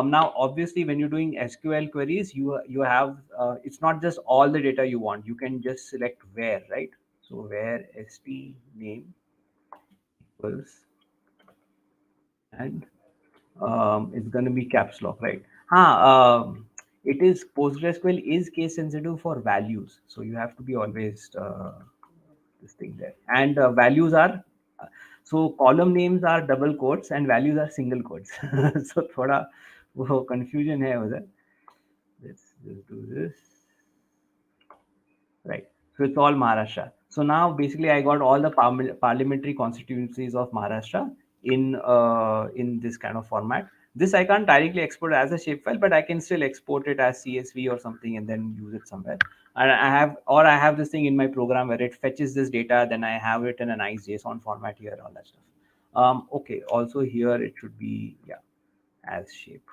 Now, obviously, when you're doing SQL queries, you have it's not just all the data you want. You can just select where, right? So where st name equals, and it's going to be caps lock, right? It is PostgreSQL is case sensitive for values, so you have to be always this thing there. And values are so column names are double quotes and values are single quotes. So थोड़ा वो confusion है उधर. Let's just do this. Right. So it's all Maharashtra. So now basically I got all the parliamentary constituencies of Maharashtra in this kind of format. This I can't directly export as a shapefile, but I can still export it as CSV or something and then use it somewhere. And I have this thing in my program where it fetches this data, then I have it in a nice JSON format here, all that stuff. Okay. Also here it should be, yeah, as shape.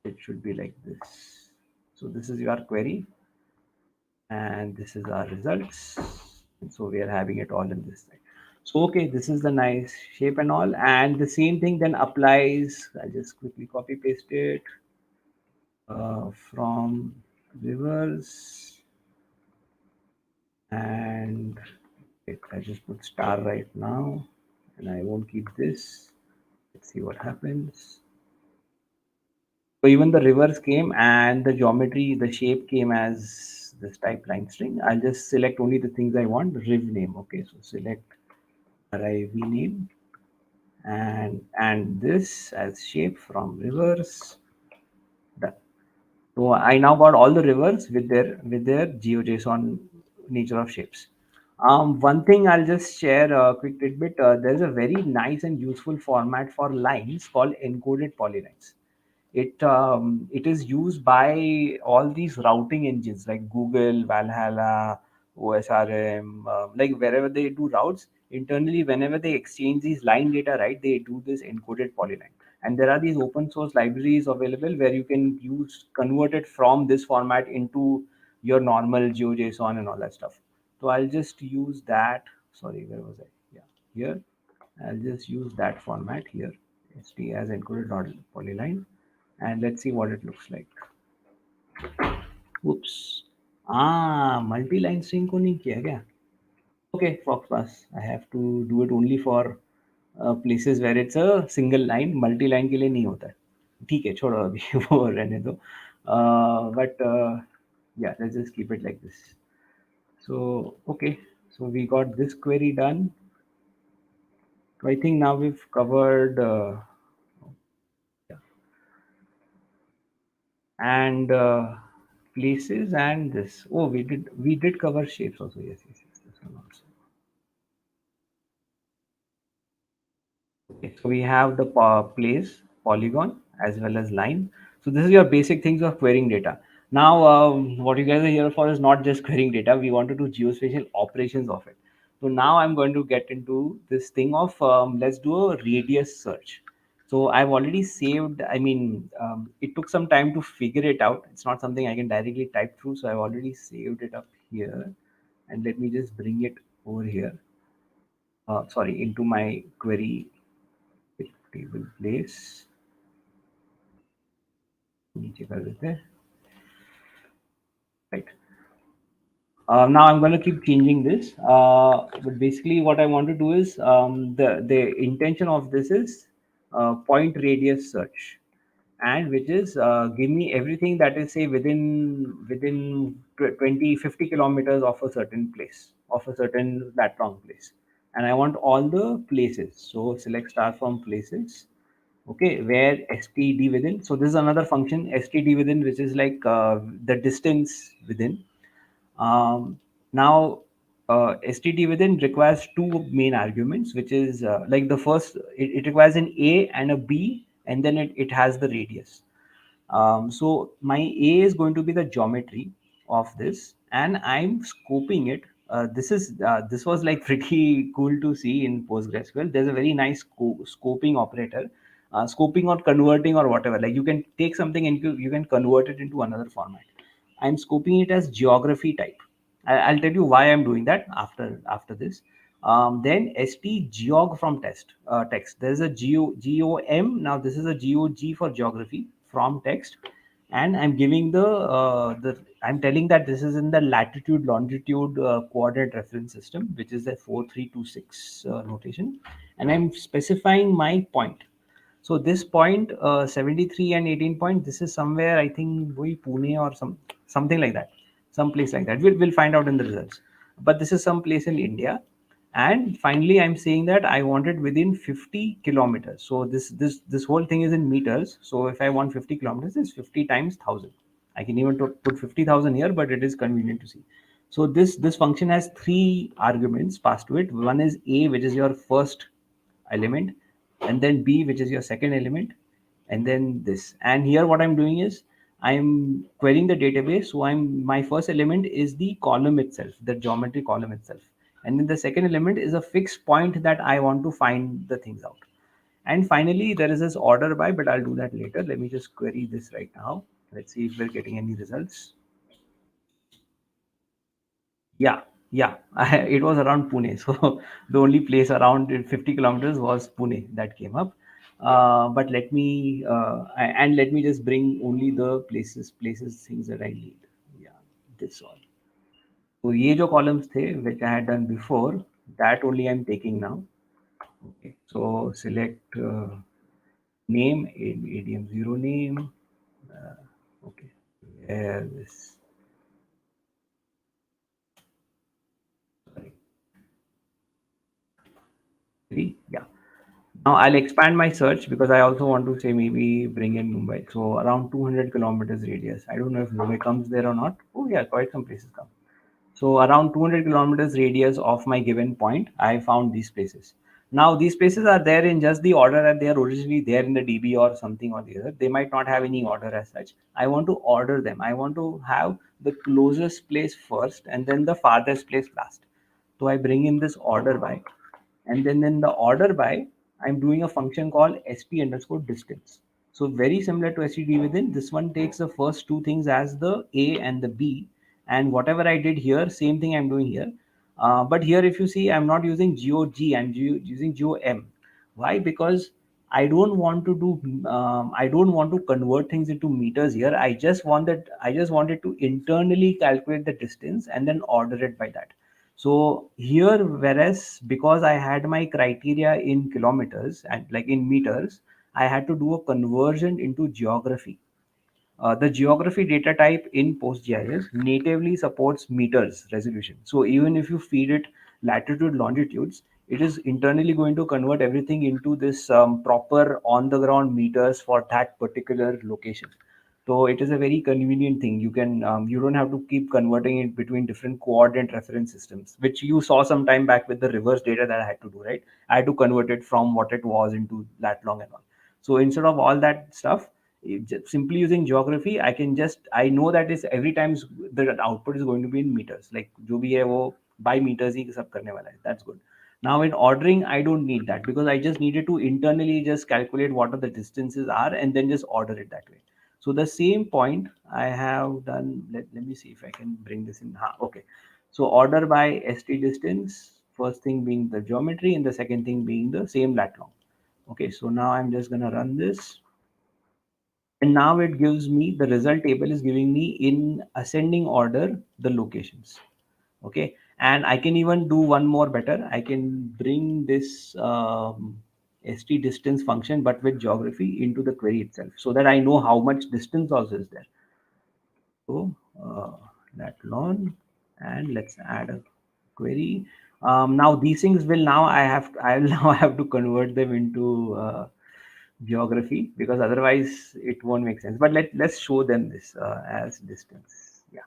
It should be like this. So this is your query, and this is our results. And so we are having it all in this thing. So okay, this is the nice shape and all, and the same thing then applies. I'll just quickly copy paste it from rivers, and I just put star right now, and I won't keep this. Let's see what happens. So even the rivers came, and the geometry, the shape came as this type line string. I'll just select only the things I want. Riv name. Okay, so select riv name, and this as shape from rivers. Done. So I now got all the rivers with their GeoJSON nature of shapes. One thing I'll just share a quick tidbit. There's a very nice and useful format for lines called encoded polylines. It is used by all these routing engines like Google, Valhalla, OSRM, like wherever they do routes internally. Whenever they exchange these line data, right, they do this encoded polyline. And there are these open source libraries available where you can use convert it from this format into your normal GeoJSON and all that stuff. So I'll just use that. Sorry, where was I? Yeah, here. I'll just use that format here. st as encoded polyline, and let's see what it looks like. Oops. Multi-line string को नहीं किया क्या? Okay, Foxpass. I have to do it only for places where it's a single line. Multi-line के लिए नहीं होता है. ठीक है, छोड़ो अभी वो रहने दो. But yeah, let's just keep it like this. So okay, so we got this query done. So I think now we've covered and places and this. Oh, we did cover shapes also. Yes, yes, yes. This one also. Okay, so we have the place, polygon, as well as line. So this is your basic things of querying data. Now, what you guys are here for is not just querying data. We want to do geospatial operations of it. So now I'm going to get into this thing of let's do a radius search. So I've already saved. I mean, it took some time to figure it out. It's not something I can directly type through. So I've already saved it up here, and let me just bring it over here. Sorry, into my query table place. नीचे कर देते हैं. Right. Now I'm going to keep changing this, but basically what I want to do is the intention of this is point radius search, and which is give me everything that is say within 20-50 kilometers of a certain place, of a certain lat-long place, and I want all the places. So select star from places. Okay, where std within. So this is another function, std within, which is like the distance within. Now, std within requires two main arguments, which is like the first, it requires an a and a b, and then it has the radius. So my a is going to be the geometry of this, and I'm scoping it. This was like pretty cool to see in PostgreSQL. There's a very nice scoping operator scoping or converting or whatever. Like you can take something and you can convert it into another format. I'm scoping it as geography type. I'll tell you why I'm doing that after this. Then st geog from text. There's a gom. Now this is a gog for geography from text, and I'm giving the I'm telling that this is in the latitude longitude coordinate reference system, which is the 4326 notation, and I'm specifying my point. So this point, 73 and 18 point, this is somewhere I think Pune or something like that, some place like that. We'll find out in the results. But this is some place in India. And finally, I'm saying that I want it within 50 kilometers. So this whole thing is in meters. So if I want 50 kilometers, it's 50 times 1,000. I can even put 50,000 here, but it is convenient to see. So this function has three arguments passed to it. One is a, which is your first element, and then b, which is your second element, and then this. And here what I'm doing is I'm querying the database. So I'm my first element is the column itself, the geometry column itself, and then the second element is a fixed point that I want to find the things out. And finally there is this order by, but I'll do that later. Let me just query this right now. Let's see if we're getting any results. Yeah, yeah. It was around Pune. So the only place around 50 kilometers was Pune that came up. But let me just bring only the places things that I need. Yeah, this all. So ये जो columns थे, which I had done before, that only I'm taking now. Okay. So select name, ADM0 name. Okay. This. Sorry. Yeah. Now I'll expand my search because I also want to say maybe bring in Mumbai. So around 200 kilometers radius. I don't know if Mumbai comes there or not. Oh yeah, quite some places come. So around 200 kilometers radius of my given point, I found these places. Now these places are there in just the order that they are originally there in the DB or something or the other. They might not have any order as such. I want to order them. I want to have the closest place first and then the farthest place last. So I bring in this order by, and then in the order by, I'm doing a function called sp underscore distance. So very similar to std within, this one takes the first two things as the a and the b, and whatever I did here, same thing I'm doing here. But here if you see, I'm not using gog, I'm using gom. Why? Because I don't want to convert things into meters here. I just wanted to internally calculate the distance and then order it by that. So here, whereas because I had my criteria in kilometers and like in meters, I had to do a conversion into geography. The geography data type in PostGIS natively supports meters resolution. So even if you feed it latitude, longitudes, it is internally going to convert everything into this proper on the ground meters for that particular location. So it is a very convenient thing. You don't have to keep converting it between different coordinate reference systems, which you saw some time back with the reverse data that I had to do, right? I had to convert it from what it was into lat long and all. So instead of all that stuff, simply using geography, I know that is every time the output is going to be in meters. Like जो भी है वो by meters ही सब करने वाला है. That's good. Now in ordering, I don't need that because I just needed to internally just calculate what are the distances are and then just order it that way. So the same point I have done. Let me see if I can bring this in. Okay. So order by st distance. First thing being the geometry and the second thing being the same lat long. Okay. So now I'm just gonna run this, and now it gives me the result table is giving me in ascending order the locations. Okay, and I can even do one more better. I can bring this st distance function but with geography into the query itself so that I know how much distance also is there. So that long, and let's add a query. Now these things will now I will now have to convert them into geography because otherwise it won't make sense. But let's show them this as distance. Yeah.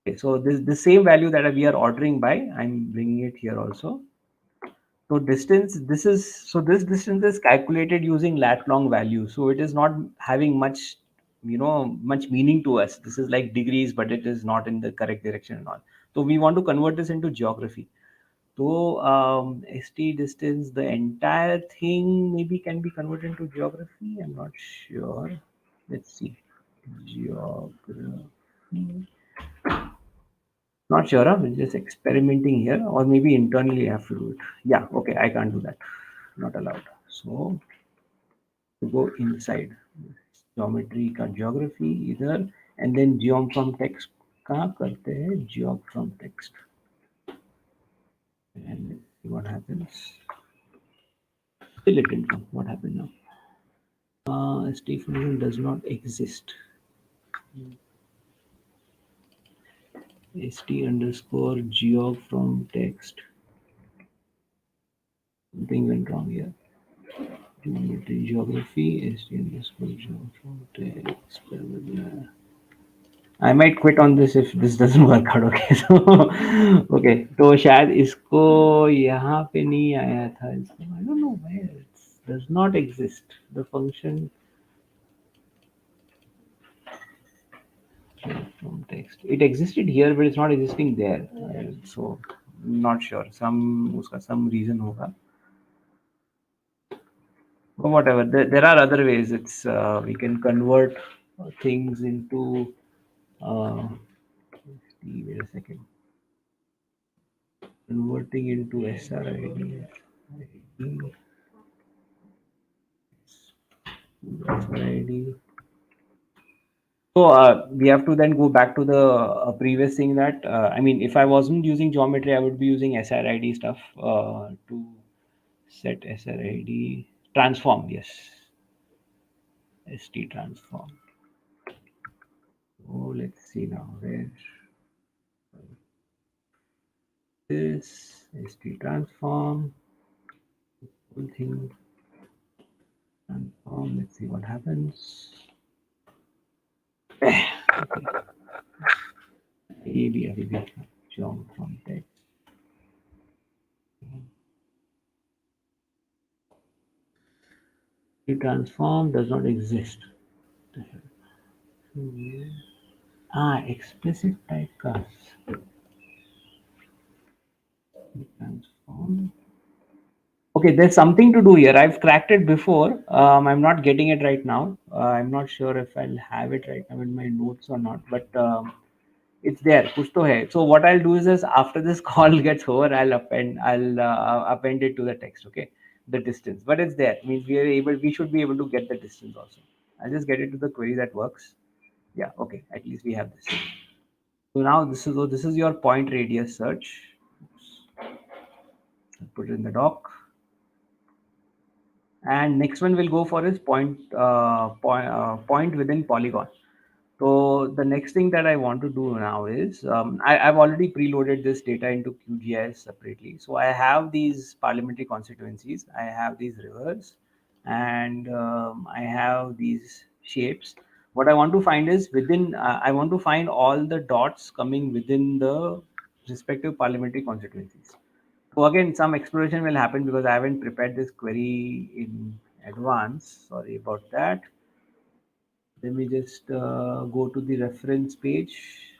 Okay, so this the same value that we are ordering by, I'm bringing it here also. So distance, this distance is calculated using lat long value. So it is not having much, much meaning to us. This is like degrees, but it is not in the correct direction and all. So we want to convert this into geography. So ST distance, the entire thing maybe can be converted into geography. I'm not sure. Let's see. Geography. Not sure. I'm just experimenting here, or maybe internally I have to do it. Yeah. Okay. I can't do that. Not allowed. So to go inside geometry का geography इधर and then geom from text कहाँ करते हैं geom from text and let's see what happens. Still it didn't come. What happened now? ST function does not exist. ST underscore geog from text. Something went wrong here. Geometry, geography, ST underscore geog from text. Blah, blah, blah. I might quit on this if this doesn't work out. Okay, so okay, तो शायद इसको यहाँ पे नहीं आया था इसको. I don't know where it does not exist. The function from text. It existed here, but it's not existing there. So not sure. उसका some reason होगा. But whatever. There are other ways. It's we can convert things into. Wait a second. Converting into SRID. SRID. So we have to then go back to the previous thing that I mean, if I wasn't using geometry, I would be using SRID stuff to set SRID transform. Yes, ST transform. So let's see now where this ST transform whole thing transform. Let's see what happens. Maybe jump from text. The transform does not exist. Explicit typecast. Transform. Okay, there's something to do here. I've cracked it before. I'm not getting it right now. I'm not sure if I'll have it right now in my notes or not, but it's there. Kuch to hai. So what I'll do is after this call gets over, I'll append it to the text. Okay, the distance, but it's there. Means we should be able to get the distance also. I'll just get it to the query that works. Yeah. Okay. At least we have this. So now this is your point radius search. I'll put it in the doc. And next one we'll go for is point within polygon. So the next thing that I want to do now is I've already preloaded this data into QGIS separately. So I have these parliamentary constituencies, I have these rivers, and I have these shapes. What I want to find is within, I want to find all the dots coming within the respective parliamentary constituencies. So again, some exploration will happen because I haven't prepared this query in advance. Sorry about that. Let me just go to the reference page.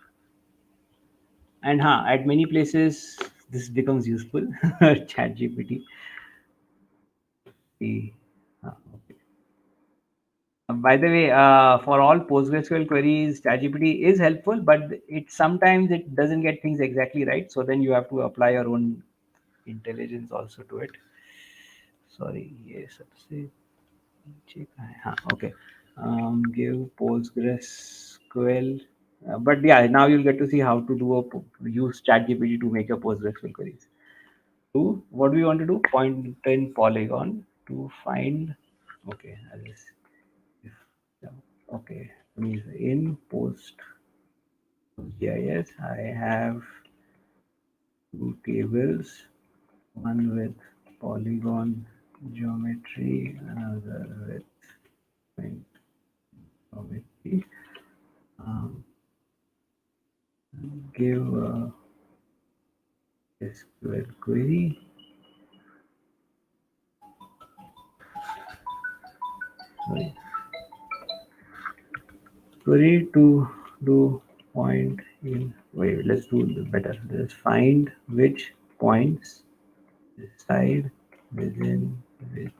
And at many places, this becomes useful. ChatGPT. Okay. By the way, for all PostgreSQL queries, ChatGPT is helpful, but sometimes it doesn't get things exactly right. So then you have to apply your own intelligence also to it. Sorry, yes, okay. Give PostgreSQL. But yeah, now you'll get to see how to use ChatGPT to make your PostgreSQL queries. What do we want to do? Point in polygon to find. Okay, okay. Means in PostGIS, I have two tables. One with polygon geometry, another with point geometry. Give SQL query. Sorry. Query to do point in. Wait, let's do the better. Let's find which points decide within which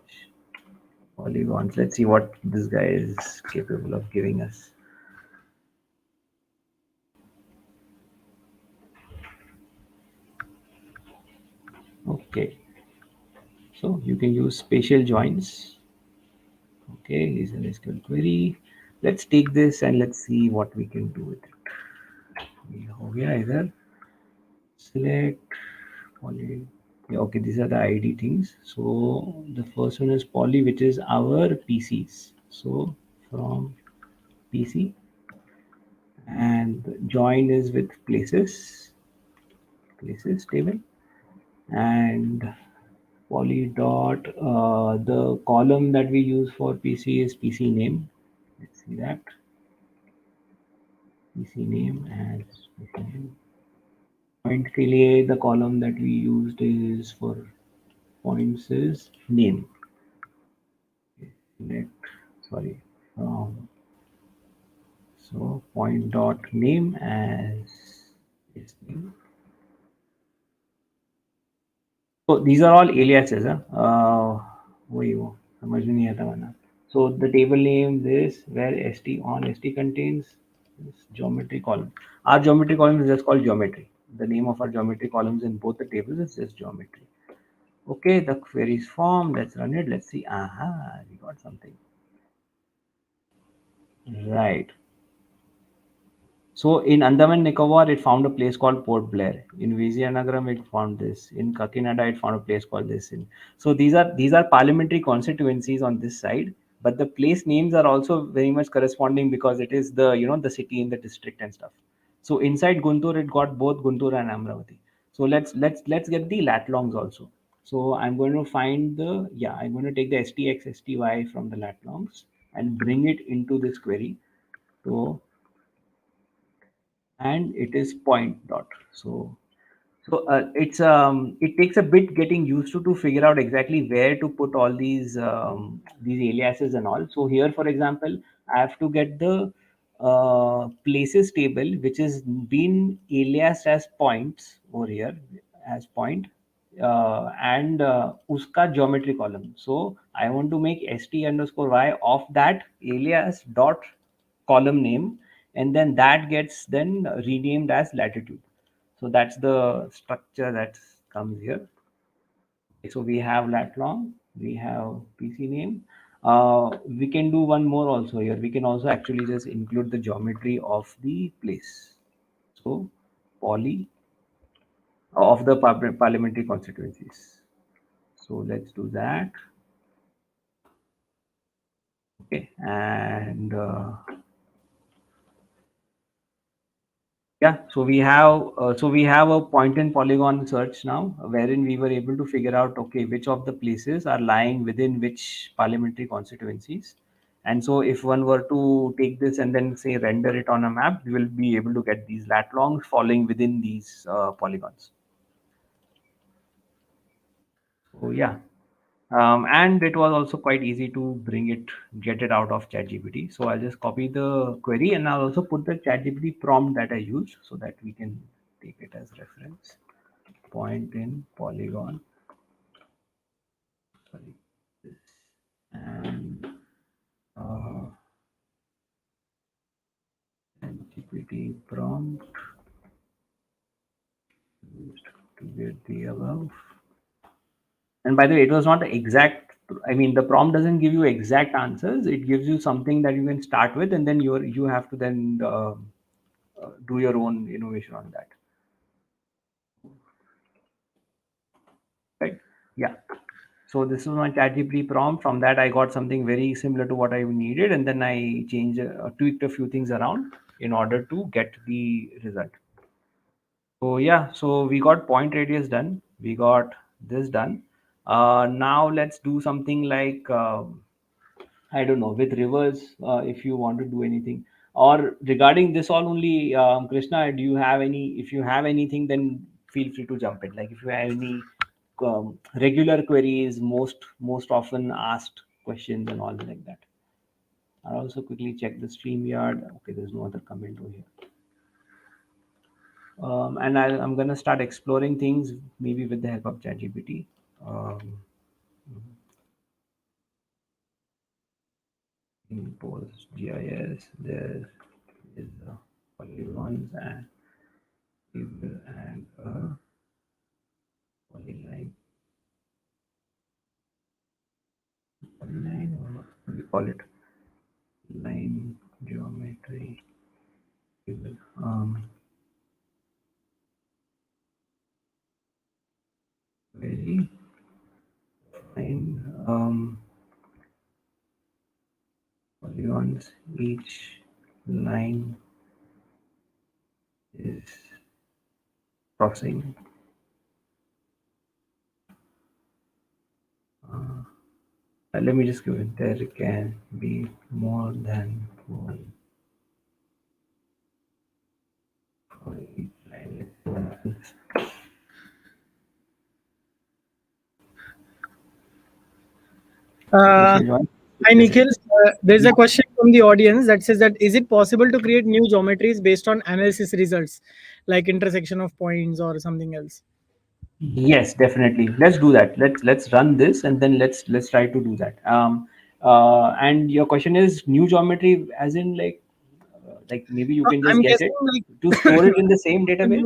polygons. Let's see what this guy is capable of giving us. Okay, so you can use spatial joins. Okay, is an SQL query. Let's take this and let's see what we can do with it. ये हो गया इधर. Select poly. Yeah, okay, these are the ID things. So the first one is poly, which is our PCs. So from PC, and join is with places table, and poly dot the column that we use for PC is PC name. Let's see that PC name as PC name. Point के लिए the column that we used is for points is name. Select, sorry, from, so point dot name as its name. So these are all aliases. वही वो समझ में नहीं आता वरना. So the table name this where st contains this geometry column. Our geometry column is just called geometry. The name of our geometry columns in both the tables is just geometry. Okay, the query is formed. Let's run it. Let's see. Aha, we got something. Right. So in Andaman Nicobar, it found a place called Port Blair. In Vizianagaram, it found this. In Kakinada, it found a place called this. So these are parliamentary constituencies on this side, but the place names are also very much corresponding because it is the the city in the district and stuff. So inside Guntur, it got both Guntur and Amravati. So let's get the lat longs also. So I'm going to find the I'm going to take the stx sty from the lat longs and bring it into this query. So and it is point dot. So it takes a bit getting used to figure out exactly where to put all these aliases and all. So here, for example, I have to get the places table, which is been aliased as points over here as point, and uska geometry column. So I want to make st underscore y of that alias dot column name, and then that gets then renamed as latitude. So that's the structure that comes here. So we have lat long, we have PC name. We can do one more also here. We can also actually just include the geometry of the place. So poly of the parliamentary constituencies. So let's do that. Okay, and yeah, so we have a point and polygon search now, wherein we were able to figure out okay which of the places are lying within which parliamentary constituencies. And so if one were to take this and then say render it on a map, we will be able to get these lat longs falling within these polygons. So yeah, and it was also quite easy to get it out of ChatGPT. So I'll just copy the query and I'll also put the ChatGPT prompt that I used so that we can take it as reference. Point in polygon, sorry, and ChatGPT prompt used to get the above. And by the way, it was not exact. I mean, the prompt doesn't give you exact answers. It gives you something that you can start with, and then you have to then do your own innovation on that. Right? Yeah. So this is my ChatGPT prompt. From that, I got something very similar to what I needed, and then I tweaked a few things around in order to get the result. So yeah, so we got point radius done. We got this done. Now let's do something like I don't know with rivers. If you want to do anything, or regarding this all only, Krishna, do you have any? If you have anything, then feel free to jump in. Like if you have any regular queries, most often asked questions, and all like that. I'll also quickly check the StreamYard. Okay, there's no other comment over here. And I'm gonna start exploring things maybe with the help of ChatGPT. Um, in PostGIS, there is polygons and table and polyline, polyline, or what do you call it? Line geometry table. Very fine. Polygons. Each line is crossing. Let me just give it. There can be more than one for each line. Yes, Uh, Join. Hi, Yes, Nikhil. yes. There's a question from the audience that says that is it possible to create new geometries based on analysis results, like intersection of points or something else? Yes, definitely. Let's do that. Let's run this and then let's try to do that. And your question is new geometry, as in like maybe you can just I'm get guessing it to like store it in the same can database.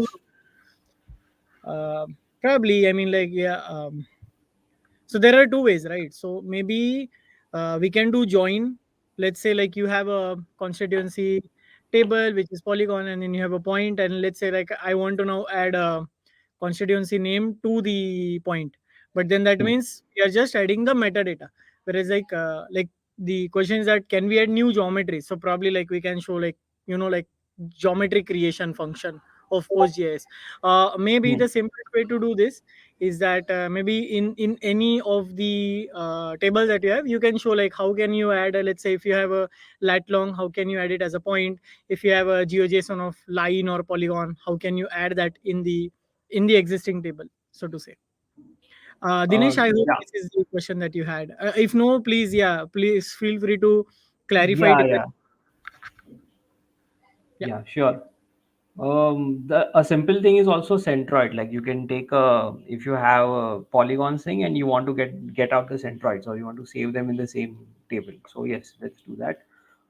you probably, I mean, like, yeah. So there are two ways, right? So maybe we can do join. Let's say like you have a constituency table which is polygon, and then you have a point, and let's say like I want to now add a constituency name to the point, but then that Hmm. means we are just adding the metadata. Whereas like the question is that can we add new geometry? So probably like we can show like, like geometry creation function of PostGIS. Maybe Hmm. the simplest way to do this is that maybe in any of the tables that you have, you can show like how can you add let's say if you have a lat long, how can you add it as a point? If you have a geojson of line or polygon, how can you add that in the existing table, so to say? Dinesh, I hope Yeah, this is the question that you had. If no, please, yeah, please feel free to clarify it yeah, a bit. yeah, Yeah. yeah. Sure. The a simple thing is also centroid. Like you can take a if you have a polygon thing and you want to get out the centroids or you want to save them in the same table. So yes, let's do that.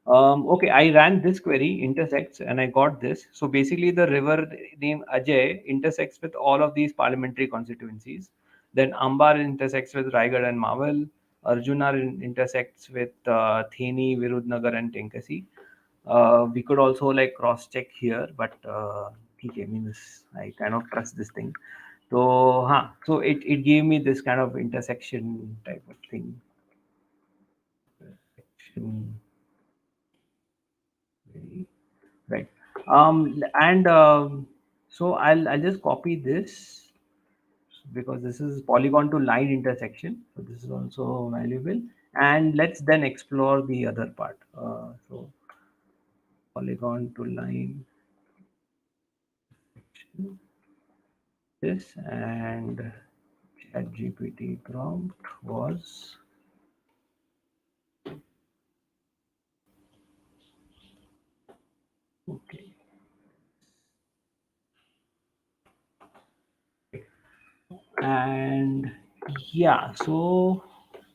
Okay, I ran this query intersects and I got this. So basically, the river named Ajay intersects with all of these parliamentary constituencies. Then Ambar intersects with Raigad and Mawal. Arjuna intersects with Theni, Virudnagar, and Tenkasi. We could also like cross check here, but okay, I mean this, I kind of trust this thing. So, so it gave me this kind of intersection type of thing. Intersection, right. And so I'll just copy this because this is polygon to line intersection. So this is also valuable. And let's then explore the other part. So polygon to line this and ChatGPT prompt was okay. And yeah, so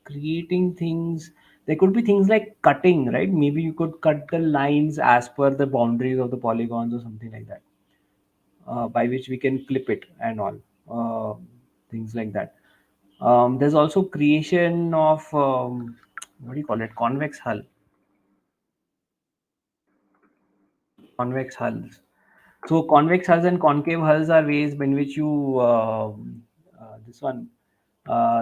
creating things, there could be things like cutting, right? Maybe you could cut the lines as per the boundaries of the polygons or something like that, by which we can clip it and all, uh, things like that. There's also creation of what do you call it, convex hulls. So convex hulls and concave hulls are ways in which you this one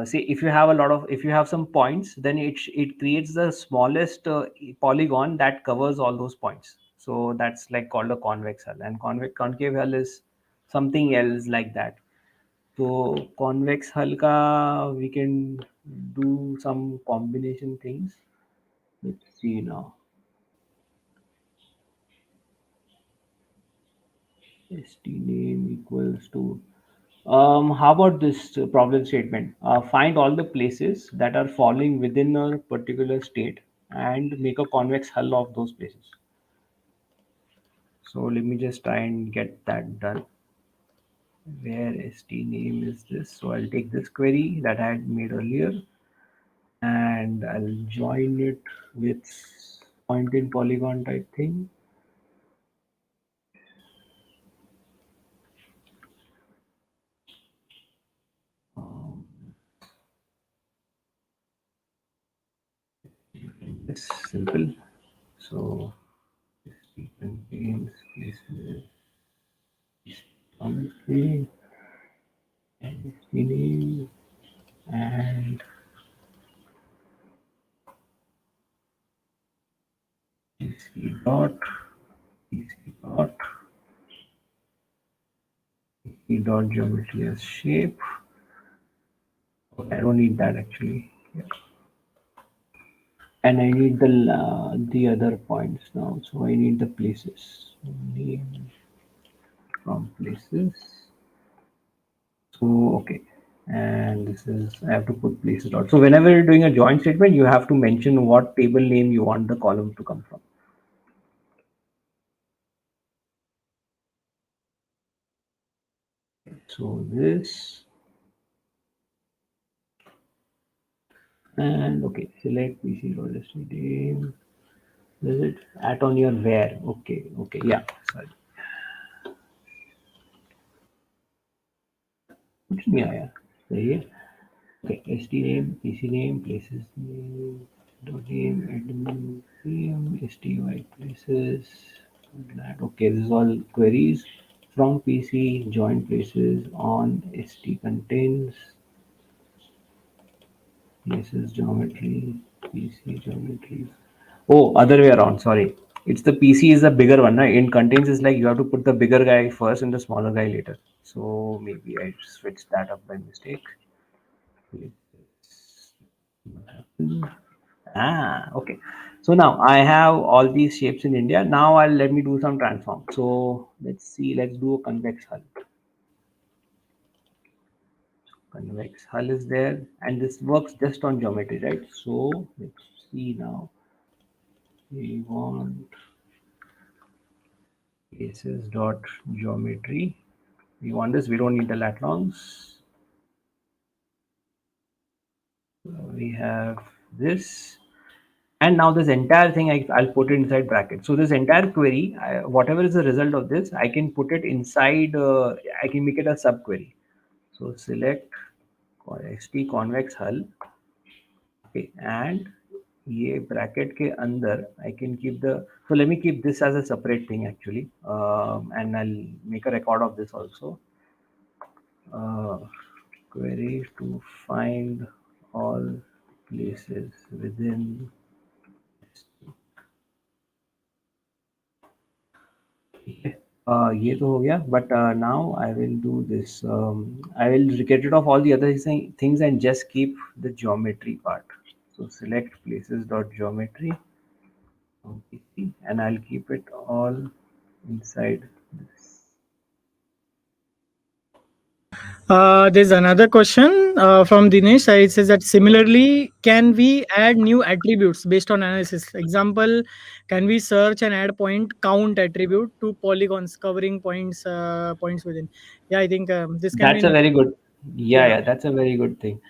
say if you have a lot of if you have some points, then it creates the smallest polygon that covers all those points. So that's like called a convex hull, and concave hull is something else like that. So convex hull ka we can do some combination things. Let's see now. St name equals to how about this problem statement? Find all the places that are falling within a particular state and make a convex hull of those places. So let me just try and get that done. where st name is this. So I'll take this query that I had made earlier and I'll join it with point in polygon type thing. Um, it's simple. So st contains places, geometry, and st name, and pc dot pc dot pc dot geometry as shape. Okay, I don't need that actually. Yeah. And I need the other points now. So I need the places. So name from places. So okay, and this is I have to put places dot. So whenever you're doing a join statement, you have to mention what table name you want the column to come from. So this and okay, select PC registry name. Is it at on your where? Okay, okay, yeah. Sorry, कुछ नहीं आया सही है. Okay, st name, pc name, places name, dot name, admin name, sty places. Okay, this is all queries from PC. Join places on st contains places geometry, PC geometry. Oh, other way around. Sorry, it's the PC is the bigger one, right? In contains is like you have to put the bigger guy first and the smaller guy later. So maybe I switched that up by mistake. Ah, okay. So now I have all these shapes in India. Now I'll let me do some transform. So let's see, let's do a convex hull. Convex hull is there, and this works just on geometry, right? So let's see now. We want basis dot geometry. We want this. We don't need the lat longs. We have this. And now this entire thing I'll put it inside brackets. So this entire query, whatever is the result of this, I can put it inside, I can make it a subquery. So select st convex hull, okay, and ये bracket के अंदर I can keep the, so let me keep this as a separate thing actually, and I'll make a record of this also. uh, Query to find all places within. ये तो हो गया, but now I will do this. I will get rid of all the other things and just keep the geometry part. So select places dot geometry on PC, and I'll keep it all inside this. There's another question from Dinesh. It says that similarly, can we add new attributes based on analysis? Example, can we search and add point count attribute to polygons covering points within? Yeah, I think this can be That's a very good. Yeah, yeah. yeah, that's a very good thing.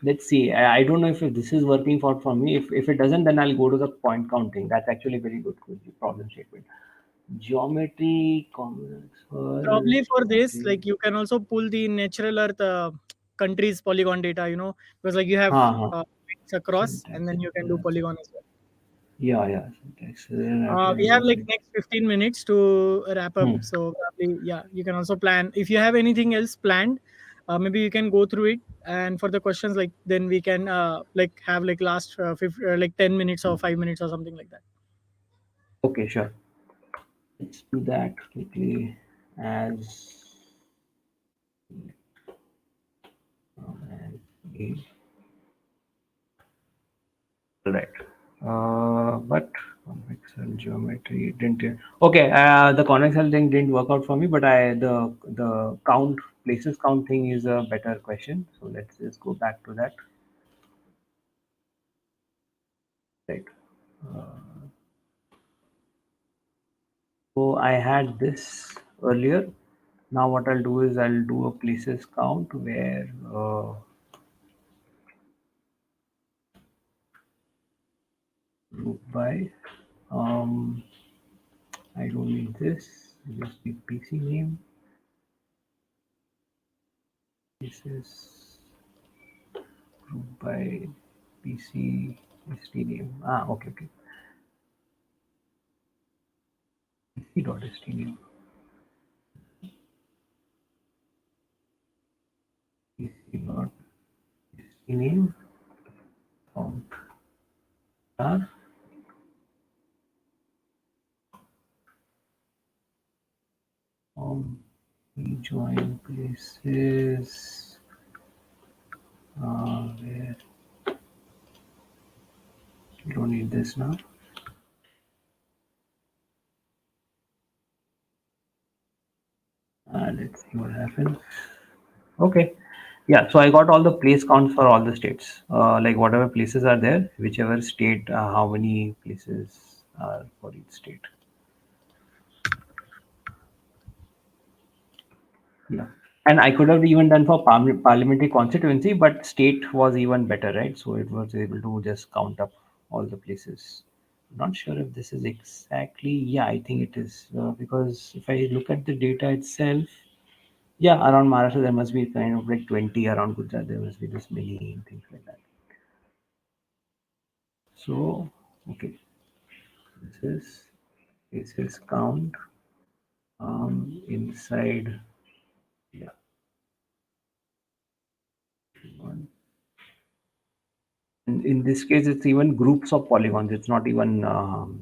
Let's see. I don't know if this is working for me. If it doesn't, then I'll go to the point counting. That's actually very good problem statement. Geometry, comments, Probably for this, like you can also pull the natural earth countries polygon data, because like you have हाँ हाँ points across, and syntax then you can do that's polygon as well. yeah syntax We have like next 15 minutes to wrap up. hmm. So probably, yeah, you can also plan. If you have anything else planned, maybe you can go through it. And for the questions, like then we can like have like last like 10 minutes or 5 minutes or something like that. Okay, sure, let's do that quickly as a right. But convexal geometry didn't. Okay, the convexal thing didn't work out for me, but the count places count thing is a better question. So let's just go back to that. Right. So I had this earlier. Now what I'll do is I'll do a places count where group by. Um, I don't need this. Just the PC name. This is group by PC ST name. Okay, okay. PC.st name. PC.st name. Count. R. Join places. Where you don't need this now. Let's see what happens. Okay. Yeah, so I got all the place counts for all the states. Like whatever places are there, whichever state, how many places are for each state. Yeah. And I could have even done for parliamentary constituency, but state was even better, right? So it was able to just count up all the places. Not sure if this is exactly, yeah, I think it is. Because if I look at the data itself, yeah, around Maharashtra, there must be kind of like 20, around Gujarat, there must be this many and things like that. So, okay, this is count inside, yeah, one. In this case, it's even groups of polygons. It's not even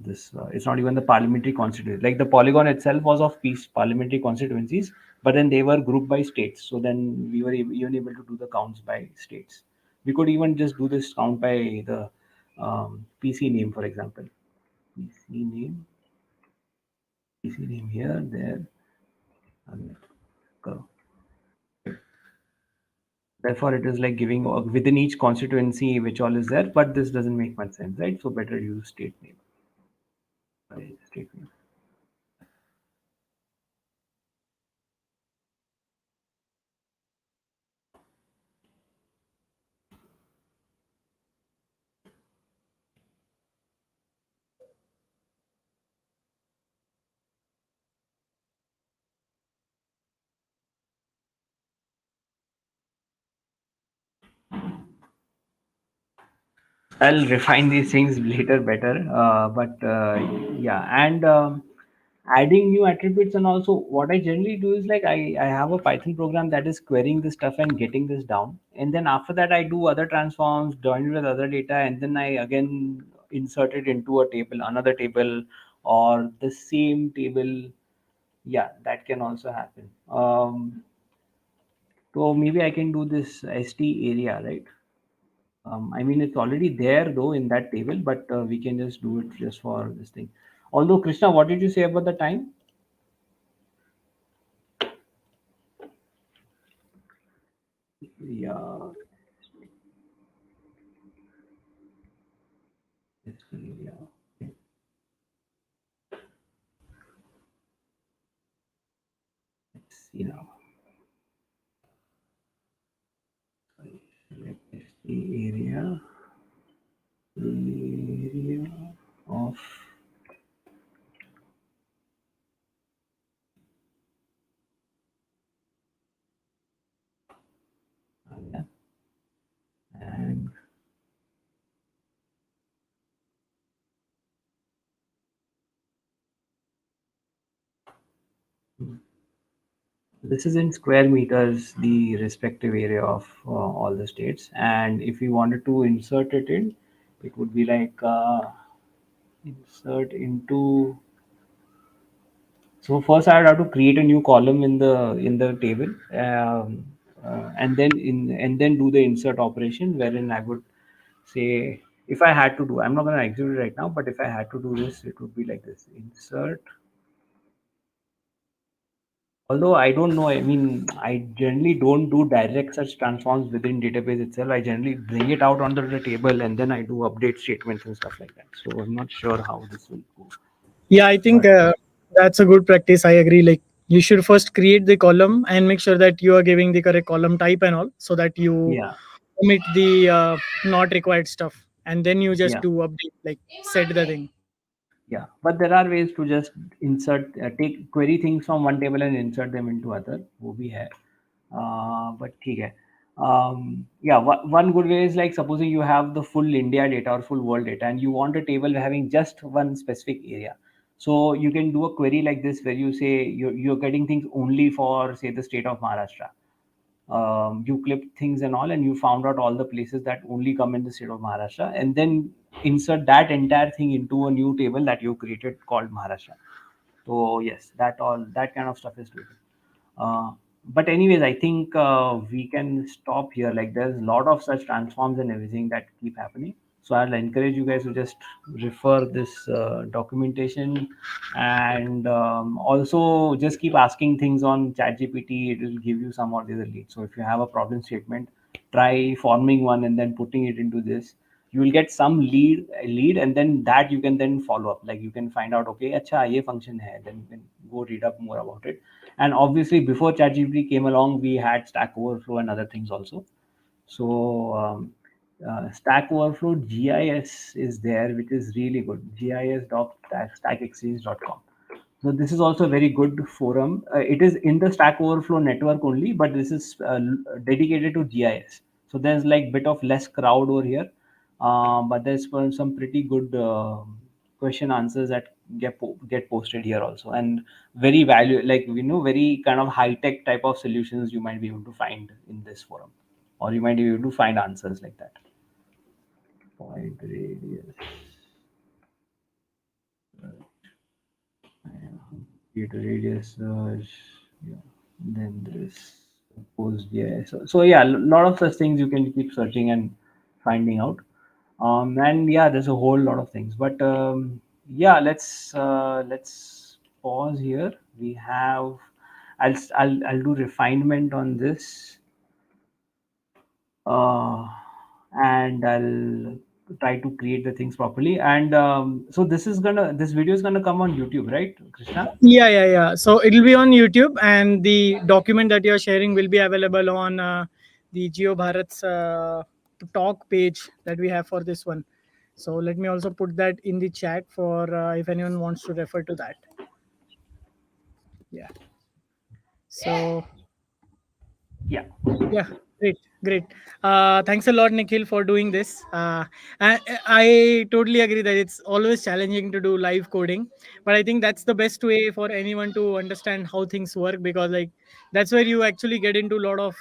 this. It's not even the parliamentary constituency. Like the polygon itself was of peace parliamentary constituencies, but then they were grouped by states. So then we were even able to do the counts by states. We could even just do this count by the PC name, for example. PC name, PC name here, there, and go. Therefore, it is like giving within each constituency which all is there, but this doesn't make much sense, right? So better use state name. State name. I'll refine these things later better. But yeah, and adding new attributes, and also what I generally do is like I have a Python program that is querying this stuff and getting this down. And then after that, I do other transforms, join it with other data, and then I again insert it into a table, another table, or the same table. Yeah, that can also happen. So maybe I can do this ST area, right? I mean, it's already there though in that table, but we can just do it just for this thing. Although, Krishna, what did you say about the time? Yeah, yeah. Let's see now. Let's see area of yeah, and this is in square meters, the respective area of all the states. And if we wanted to insert it in, it would be like insert into. So first, I would have to create a new column in the table, and then do the insert operation, wherein I would say if I had to do, I'm not going to execute it right now, but if I had to do this, it would be like this: insert. Although I don't know, I mean, I generally don't do direct such transforms within database itself. I generally bring it out onto the table and then I do update statements and stuff like that. So I'm not sure how this will go, Yeah, I think but that's a good practice. I agree. Like You should first create the column and make sure that you are giving the correct column type and all, so that you Yeah, omit the not required stuff, and then you just yeah. do update, like set the thing. Yeah, but there are ways to just insert, take query things from one table and insert them into other. वो भी है. But ठीक है. Yeah, one good way is like supposing you have the full India data or full world data and you want a table having just one specific area. So you can do a query like this where you say you're getting things only for say the state of Maharashtra. You clipped things and all, and you found out all the places that only come in the state of Maharashtra, and then insert that entire thing into a new table that you created called Maharashtra. So yes, that kind of stuff is doable. Uh, but anyways, I think we can stop here. Like there's a lot of such transforms and everything that keep happening. So I'll encourage you guys to just refer this documentation, and also just keep asking things on ChatGPT. It will give you some or the other lead. So if you have a problem statement, try forming one and then putting it into this. You will get some lead, and then that you can then follow up. Like you can find out, okay, acha ye function hai. Then you can go read up more about it. And obviously, before ChatGPT came along, we had Stack Overflow and other things also. So Stack Overflow GIS is there, which is really good. gis.stackexchange.com. So this is also a very good forum. It is in the Stack Overflow network only, but this is dedicated to GIS. So there's like bit of less crowd over here, but there's some pretty good question answers that get posted here also, and very value, like very kind of high tech type of solutions you might be able to find in this forum, or you might be able to find answers like that. Point radius. Create a radius search. Yeah. Then there's PostGIS. So yeah, a lot of such things you can keep searching and finding out. And yeah, there's a whole lot of things. But yeah, let's pause here. We have. I'll do refinement on this, uh, and I'll try to create the things properly. And so this video is gonna come on YouTube, right, Krishna? Yeah, yeah, yeah. So it'll be on YouTube, and the document that you're sharing will be available on the Geo Bharat's talk page that we have for this one. So let me also put that in the chat for if anyone wants to refer to that. Yeah. So Yeah. yeah, great, great. Thanks a lot, Nikhil, for doing this. I totally agree that it's always challenging to do live coding, but I think that's the best way for anyone to understand how things work, because like that's where you actually get into a lot of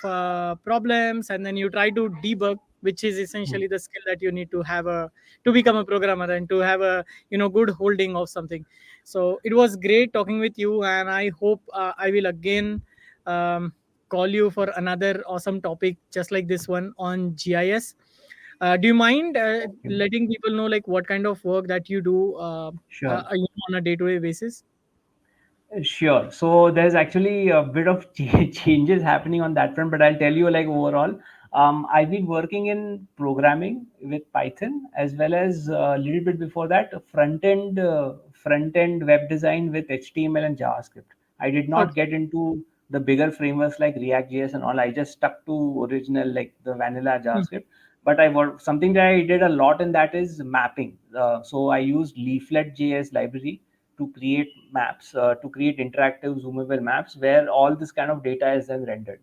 problems, and then you try to debug, which is essentially the skill that you need to have a to become a programmer and to have a good holding of something. So it was great talking with you, and I hope I will again. Um, Call you for another awesome topic just like this one on GIS. Do you mind Okay. letting people know like what kind of work that you do Sure. on a day-to-day basis? Sure. So there's actually a bit of changes happening on that front, but I'll tell you like overall, I've been working in programming with Python, as well as a little bit before that front end web design with HTML and JavaScript. I did not Okay. get into the bigger frameworks like React.js and all. I just stuck to original like the vanilla Hmm. JavaScript. But I worked something that I did a lot in that is mapping. So I used Leaflet.js library to create maps, to create interactive zoomable maps where all this kind of data is then rendered.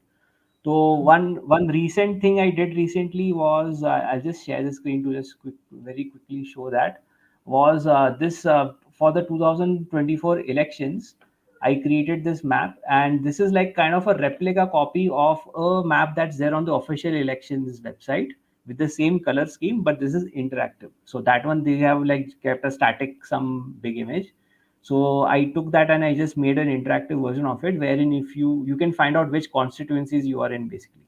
So one recent thing I did recently was I'll just share the screen to just very quickly show that was this for the 2024 elections. I created this map, and this is like kind of a replica copy of a map that's there on the official elections website with the same color scheme, but this is interactive. So that one they have like kept a static some big image. So I took that and I just made an interactive version of it, wherein if you can find out which constituencies you are in basically.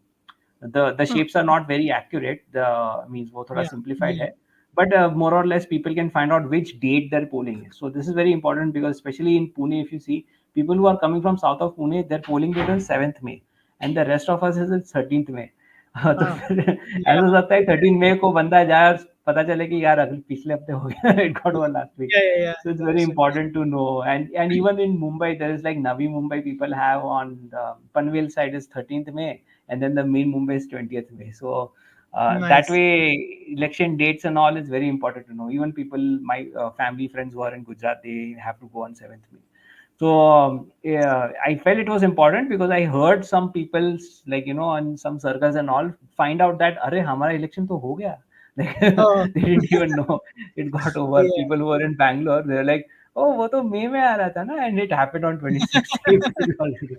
The Hmm. shapes are not very accurate. The means वो थोड़ा Yeah. simplified Yeah. है, but more or less people can find out which date their polling is. So this is very important because especially in Pune, if you see people who are coming from south of Pune, their polling date is 7th May, and the rest of us is 13th May. तो Ah. फिर Yeah. ऐसा हो सकता है 13 मई को बंदा जाए और पता चले कि यार अगले पिछले हफ्ते हो गया, it got over last week. Yeah, yeah, yeah. So it's very Understood. important to know. And even in Mumbai, there is like Navi Mumbai people have on the Panvel side is 13th May, and then the main Mumbai is 20th May. So that Nice. way, election dates and all is very important to know. Even people, my family friends who are in Gujarat, they have to go on 7th May. So yeah, I felt it was important because I heard some people's like on some circles and all find out that अरे हमारा election तो हो गया. Like Oh, they didn't even know it got over. yeah. People who were in Bangalore, they were like, oh वो तो मई में आ रहा था ना, and it happened on 26th April already.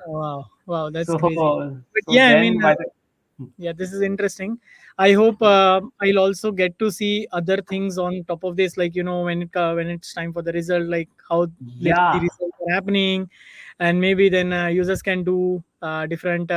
Wow. Wow. That's So crazy. But so yeah, I mean, then by the yeah, this is interesting. I hope I'll also get to see other things on top of this, like when it's time for the result, like how let's the yeah. results are happening, and maybe then users can do different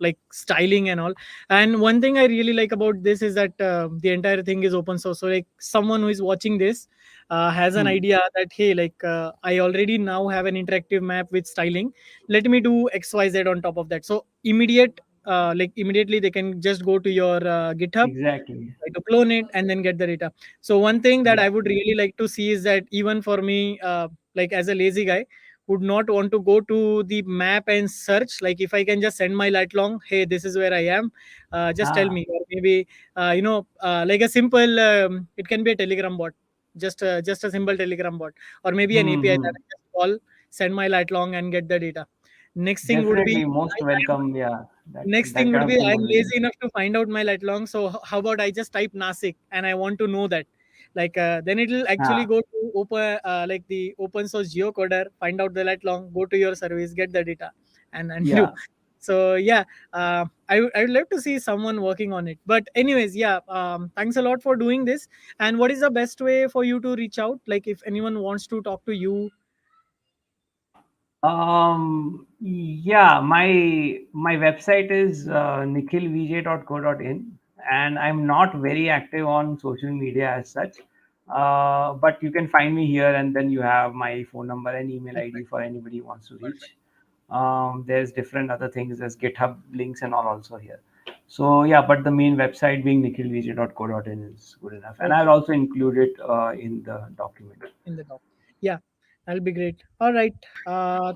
like styling and all. And one thing I really like about this is that the entire thing is open source. So like someone who is watching this has an Hmm. idea that hey, like I already now have an interactive map with styling. Let me do XYZ on top of that. So immediately they can just go to your GitHub, Exactly. try to clone it, and then get the data. So one thing that Yeah. I would really like to see is that even for me, like as a lazy guy, would not want to go to the map and search. Like if I can just send my lat long, hey, this is where I am, just tell Ah. me. Or maybe like a simple, it can be a Telegram bot, just a simple Telegram bot, or maybe an Hmm. API that Hmm. I just call, send my lat long, and get the data. Next thing would be Definitely most I am welcome. Yeah. That Next that thing would kind be of thing I'm would be. lazy enough to find out my lat long. So how about I just type Nasik and I want to know that. Like then it'll actually Ah. go to open like the open source geocoder, find out the lat long, go to your service, get the data, and do. Yeah. So yeah, I would love to see someone working on it. But anyways, yeah, thanks a lot for doing this. And what is the best way for you to reach out? Like if anyone wants to talk to you. Yeah, my website is nikhilvj.co.in, and I'm not very active on social media as such. But you can find me here, and then you have my phone number and email ID Perfect. for anybody who wants to Perfect. reach. There's different other things, there's GitHub links and all also here. So yeah, but the main website being nikhilvj.co.in is good enough, and I'll Okay. also include it in the document. In the doc. Yeah, that'll be great. All right.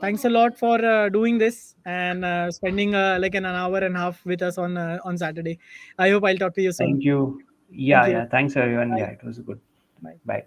Thanks a lot for doing this and spending like an hour and a half with us on Saturday. I hope I'll talk to you soon. Thank you. Thank Yeah, you. yeah. Thanks everyone. Bye. Yeah, it was good. Bye. Bye.